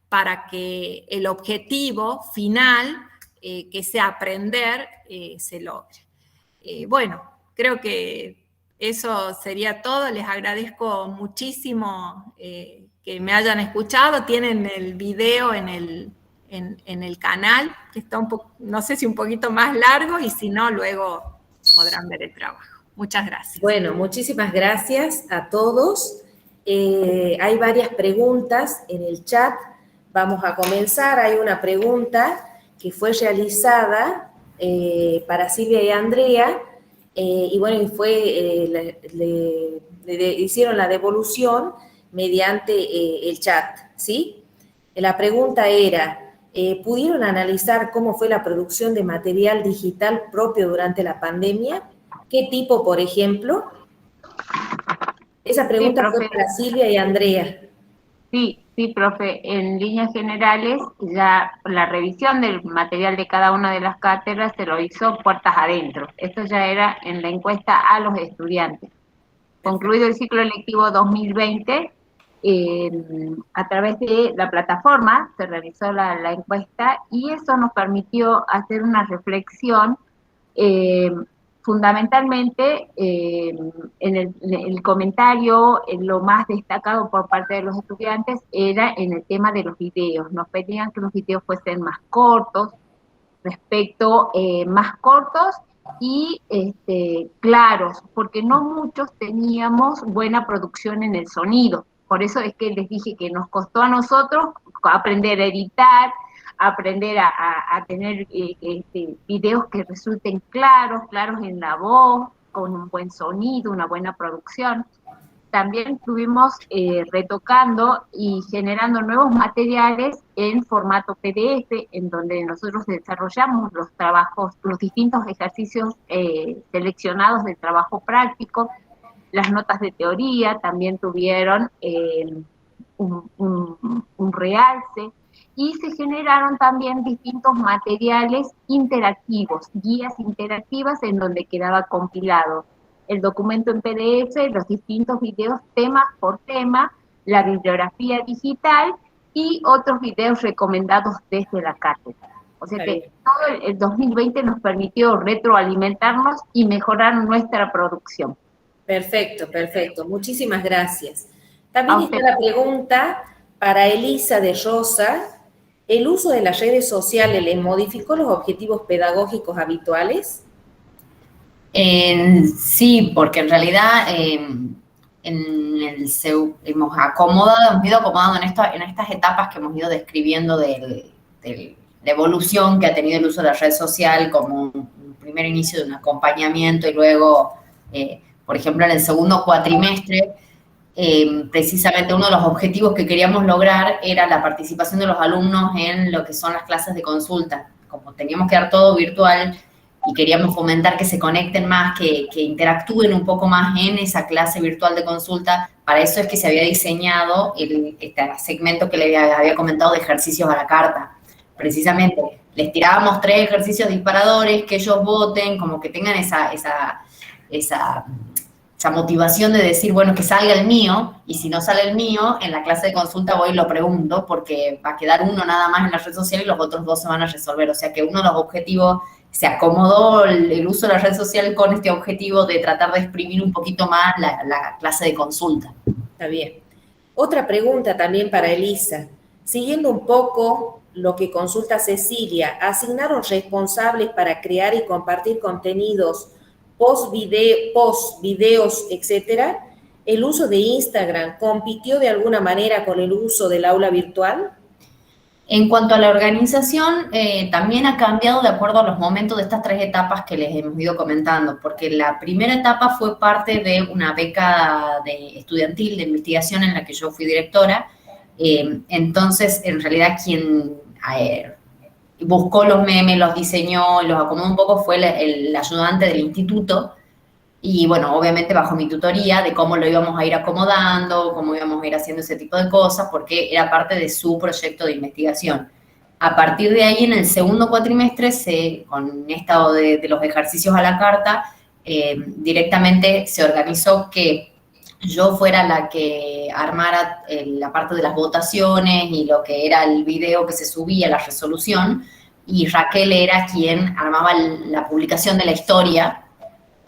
para que el objetivo final, que sea aprender, se logre. Bueno, creo que eso sería todo. Les agradezco muchísimo que me hayan escuchado. Tienen el video en el canal, que está no sé si un poquito más largo, y si no, luego podrán ver el trabajo. Muchas gracias. Bueno, muchísimas gracias a todos. Hay varias preguntas en el chat. Vamos a comenzar. Hay una pregunta que fue realizada para Silvia y Andrea, y bueno, hicieron la devolución mediante el chat, ¿sí? La pregunta era, ¿pudieron analizar cómo fue la producción de material digital propio durante la pandemia? ¿Qué tipo, por ejemplo? Esa pregunta fue para Silvia y Andrea. Sí, profe. En líneas generales, ya la revisión del material de cada una de las cátedras se lo hizo puertas adentro. Esto ya era en la encuesta a los estudiantes. Concluido el ciclo lectivo 2020, a través de la plataforma se realizó la encuesta, y eso nos permitió hacer una reflexión fundamentalmente en el comentario. Lo más destacado por parte de los estudiantes era en el tema de los videos. Nos pedían que los videos fuesen más cortos, más cortos y claros, porque no muchos teníamos buena producción en el sonido. Por eso es que les dije que nos costó a nosotros aprender a editar, aprender a tener videos que resulten claros en la voz, con un buen sonido, una buena producción. También estuvimos retocando y generando nuevos materiales en formato PDF, en donde nosotros desarrollamos los trabajos, los distintos ejercicios seleccionados del trabajo práctico. Las notas de teoría también tuvieron un realce, y se generaron también distintos materiales interactivos, guías interactivas en donde quedaba compilado el documento en PDF, los distintos videos tema por tema, la bibliografía digital y otros videos recomendados desde la cátedra. O sea que todo el 2020 nos permitió retroalimentarnos y mejorar nuestra producción. Perfecto, perfecto. Muchísimas gracias. También está la pregunta para Elisa de Rosa. ¿El uso de las redes sociales le modificó los objetivos pedagógicos habituales? Sí, porque en realidad hemos ido acomodando en estas etapas que hemos ido describiendo de la evolución que ha tenido el uso de la red social como un primer inicio de un acompañamiento y luego, por ejemplo, en el segundo cuatrimestre, precisamente uno de los objetivos que queríamos lograr era la participación de los alumnos en lo que son las clases de consulta. Como teníamos que dar todo virtual y queríamos fomentar que se conecten más, que interactúen un poco más en esa clase virtual de consulta, para eso es que se había diseñado este segmento que le había comentado de ejercicios a la carta. Precisamente, les tirábamos 3 ejercicios disparadores, que ellos voten, como que tengan esa motivación de decir, bueno, que salga el mío, y si no sale el mío, en la clase de consulta voy y lo pregunto, porque va a quedar uno nada más en la red social y los otros 2 se van a resolver. O sea que uno de los objetivos, se acomodó el uso de la red social con este objetivo de tratar de exprimir un poquito más la clase de consulta. Está bien. Otra pregunta también para Elisa. Siguiendo un poco lo que consulta Cecilia, ¿asignaron responsables para crear y compartir contenidos post videos, etcétera? ¿El uso de Instagram compitió de alguna manera con el uso del aula virtual? En cuanto a la organización, también ha cambiado de acuerdo a los momentos de estas 3 etapas que les hemos ido comentando, porque la primera etapa fue parte de una beca estudiantil de investigación en la que yo fui directora. Entonces, en realidad, quien buscó los memes, los diseñó, los acomodó un poco fue el ayudante del instituto. Y bueno, obviamente bajo mi tutoría de cómo lo íbamos a ir acomodando, cómo íbamos a ir haciendo ese tipo de cosas, porque era parte de su proyecto de investigación. A partir de ahí, en el segundo cuatrimestre, con esto de los ejercicios a la carta, directamente se organizó que yo fuera la que armara la parte de las votaciones y lo que era el video que se subía, la resolución, y Raquel era quien armaba la publicación de la historia.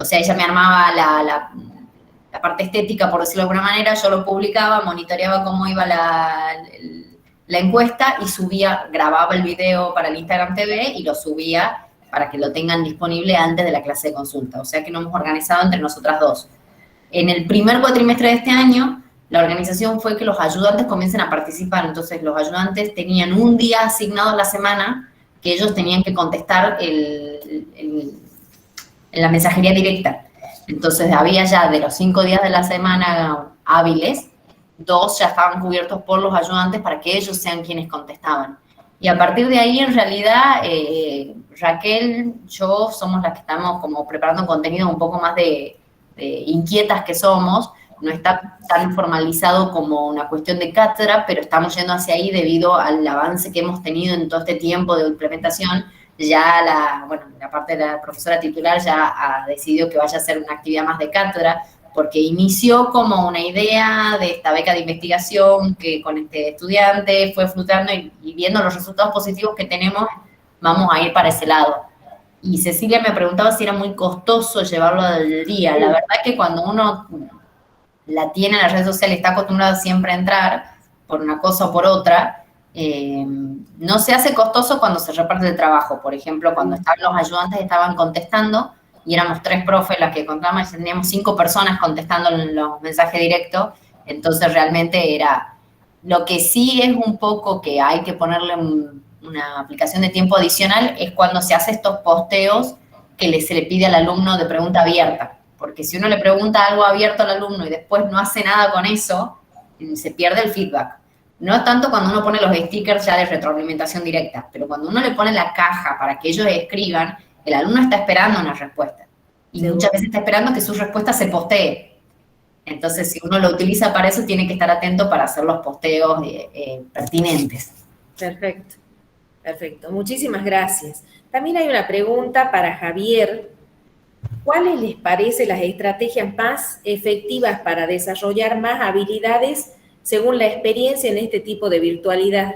O sea, ella me armaba la parte estética, por decirlo de alguna manera, yo lo publicaba, monitoreaba cómo iba la encuesta y grababa el video para el Instagram TV y lo subía para que lo tengan disponible antes de la clase de consulta. O sea que nos hemos organizado entre nosotras 2. En el primer cuatrimestre de este año, la organización fue que los ayudantes comiencen a participar. Entonces, los ayudantes tenían un día asignado a la semana que ellos tenían que contestar en la mensajería directa. Entonces, había ya de los 5 días de la semana hábiles, 2 ya estaban cubiertos por los ayudantes para que ellos sean quienes contestaban. Y a partir de ahí, en realidad, Raquel, yo somos las que estamos como preparando contenido un poco más de inquietas que somos. No está tan formalizado como una cuestión de cátedra, pero estamos yendo hacia ahí debido al avance que hemos tenido en todo este tiempo de implementación. Ya la parte de la profesora titular ya ha decidido que vaya a ser una actividad más de cátedra, porque inició como una idea de esta beca de investigación que con este estudiante fue flotando y viendo los resultados positivos que tenemos, vamos a ir para ese lado. Y Cecilia me preguntaba si era muy costoso llevarlo al día. La verdad es que cuando uno la tiene en la red social y está acostumbrado siempre a entrar por una cosa o por otra, no se hace costoso cuando se reparte el trabajo. Por ejemplo, cuando los ayudantes estaban contestando y éramos 3 profes las que contábamos y teníamos 5 personas contestando los mensajes directos, entonces realmente era... Lo que sí es un poco que hay que ponerle una aplicación de tiempo adicional es cuando se hace estos posteos que se le pide al alumno de pregunta abierta. Porque si uno le pregunta algo abierto al alumno y después no hace nada con eso, se pierde el feedback. No es tanto cuando uno pone los stickers ya de retroalimentación directa, pero cuando uno le pone la caja para que ellos escriban, el alumno está esperando una respuesta. Y muchas veces está esperando que su respuesta se postee. Entonces, si uno lo utiliza para eso, tiene que estar atento para hacer los posteos pertinentes. Perfecto, perfecto. Muchísimas gracias. También hay una pregunta para Javier. ¿Cuáles les parecen las estrategias más efectivas para desarrollar más habilidades según la experiencia en este tipo de virtualidad?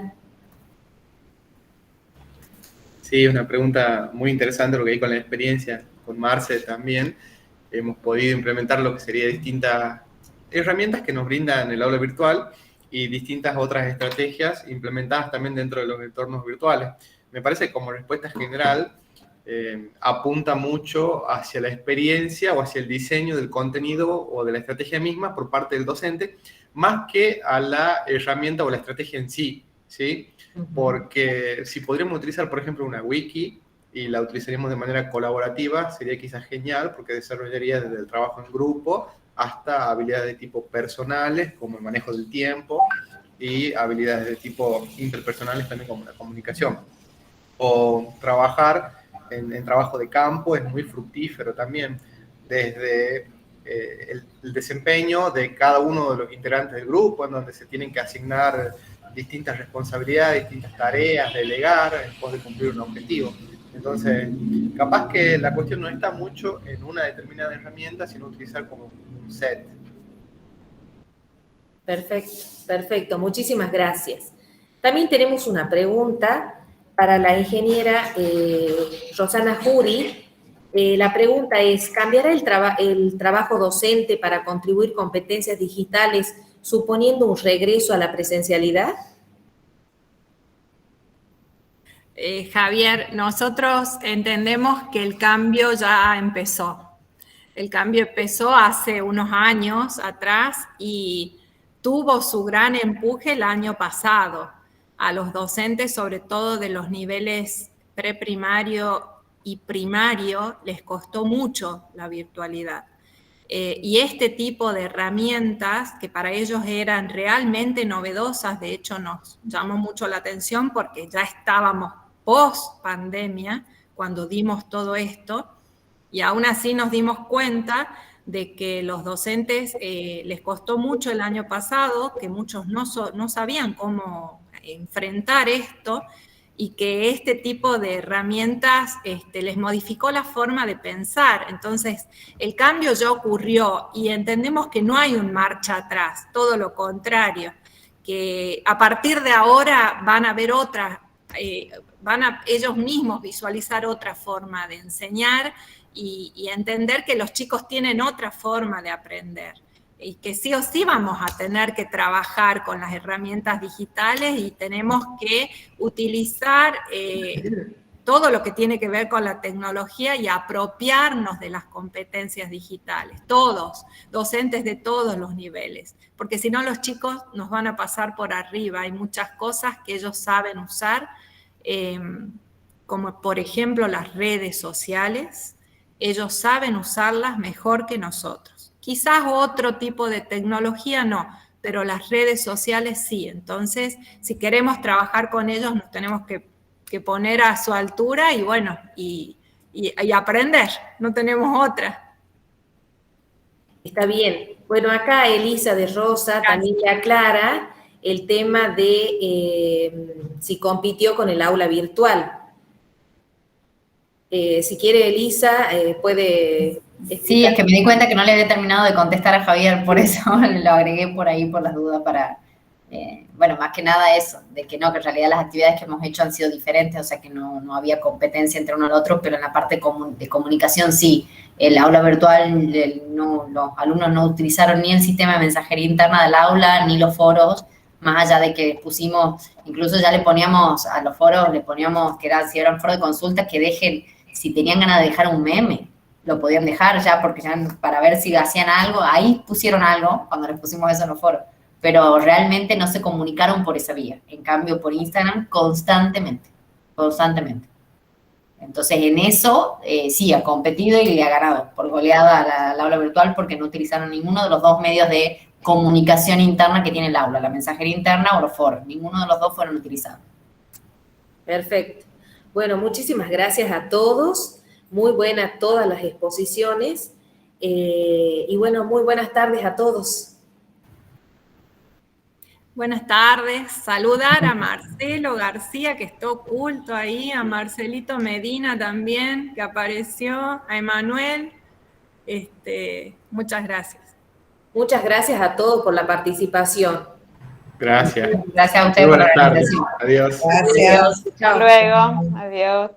Sí, una pregunta muy interesante, porque ahí con la experiencia, con Marce también, hemos podido implementar lo que sería distintas herramientas que nos brindan el aula virtual y distintas otras estrategias implementadas también dentro de los entornos virtuales. Me parece que como respuesta general apunta mucho hacia la experiencia o hacia el diseño del contenido o de la estrategia misma por parte del docente, más que a la herramienta o la estrategia en sí, ¿sí? Porque si podríamos utilizar, por ejemplo, una wiki y la utilizaríamos de manera colaborativa, sería quizás genial, porque desarrollaría desde el trabajo en grupo hasta habilidades de tipo personales, como el manejo del tiempo, y habilidades de tipo interpersonales también, como la comunicación. O trabajar en trabajo de campo es muy fructífero también, desde el desempeño de cada uno de los integrantes del grupo, en donde se tienen que asignar distintas responsabilidades, distintas tareas, delegar en pos de cumplir un objetivo. Entonces, capaz que la cuestión no está mucho en una determinada herramienta, sino utilizar como un set. Perfecto, perfecto. Muchísimas gracias. También tenemos una pregunta para la ingeniera Rosana Jury. La pregunta es, ¿cambiará el trabajo docente para contribuir competencias digitales suponiendo un regreso a la presencialidad? Javier, nosotros entendemos que el cambio ya empezó. El cambio empezó hace unos años atrás y tuvo su gran empuje el año pasado. A los docentes, sobre todo de los niveles preprimario y primario, les costó mucho la virtualidad. Y este tipo de herramientas que para ellos eran realmente novedosas, de hecho nos llamó mucho la atención porque ya estábamos post pandemia cuando dimos todo esto, y aún así nos dimos cuenta de que los docentes les costó mucho el año pasado, que muchos no sabían cómo enfrentar esto, y que este tipo de herramientas les modificó la forma de pensar. Entonces, el cambio ya ocurrió y entendemos que no hay un marcha atrás, todo lo contrario, que a partir de ahora van a haber otras, van a ellos mismos visualizar otra forma de enseñar y entender que los chicos tienen otra forma de aprender. Y que sí o sí vamos a tener que trabajar con las herramientas digitales y tenemos que utilizar todo lo que tiene que ver con la tecnología y apropiarnos de las competencias digitales, todos, docentes de todos los niveles, porque si no los chicos nos van a pasar por arriba. Hay muchas cosas que ellos saben usar, como por ejemplo las redes sociales, ellos saben usarlas mejor que nosotros. Quizás otro tipo de tecnología no, pero las redes sociales sí. Entonces, si queremos trabajar con ellos, nos tenemos que poner a su altura y bueno, y aprender, no tenemos otra. Está bien. Bueno, acá Elisa de Rosa también le aclara el tema de si compitió con el aula virtual. Si quiere, Elisa, puede... Sí, es que me di cuenta que no le había terminado de contestar a Javier, por eso lo agregué por ahí por las dudas para, bueno, más que nada eso, de que no, que en realidad las actividades que hemos hecho han sido diferentes, o sea que no había competencia entre uno y el otro, pero en la parte de comunicación sí. El aula virtual, los alumnos no utilizaron ni el sistema de mensajería interna del aula, ni los foros, más allá de que pusimos, incluso ya le poníamos a los foros, le poníamos que si era un foro de consulta, que dejen, si tenían ganas de dejar un meme, lo podían dejar ya, porque ya para ver si hacían algo, ahí pusieron algo cuando les pusimos eso en los foros, pero realmente no se comunicaron por esa vía. En cambio, por Instagram, constantemente. Entonces, en eso, sí, ha competido y le ha ganado por goleada al aula virtual, porque no utilizaron ninguno de los dos medios de comunicación interna que tiene el aula, la mensajería interna o los foros. Ninguno de los dos fueron utilizados. Perfecto. Bueno, muchísimas gracias a todos. Muy buenas todas las exposiciones. Y bueno, muy buenas tardes a todos. Buenas tardes. Saludar a Marcelo García, que está oculto ahí, a Marcelito Medina también, que apareció, a Emanuel. Muchas gracias. Muchas gracias a todos por la participación. Gracias. Gracias a ustedes muy por la buenas tardes. invitación. Adiós. Gracias. Hasta luego. Adiós.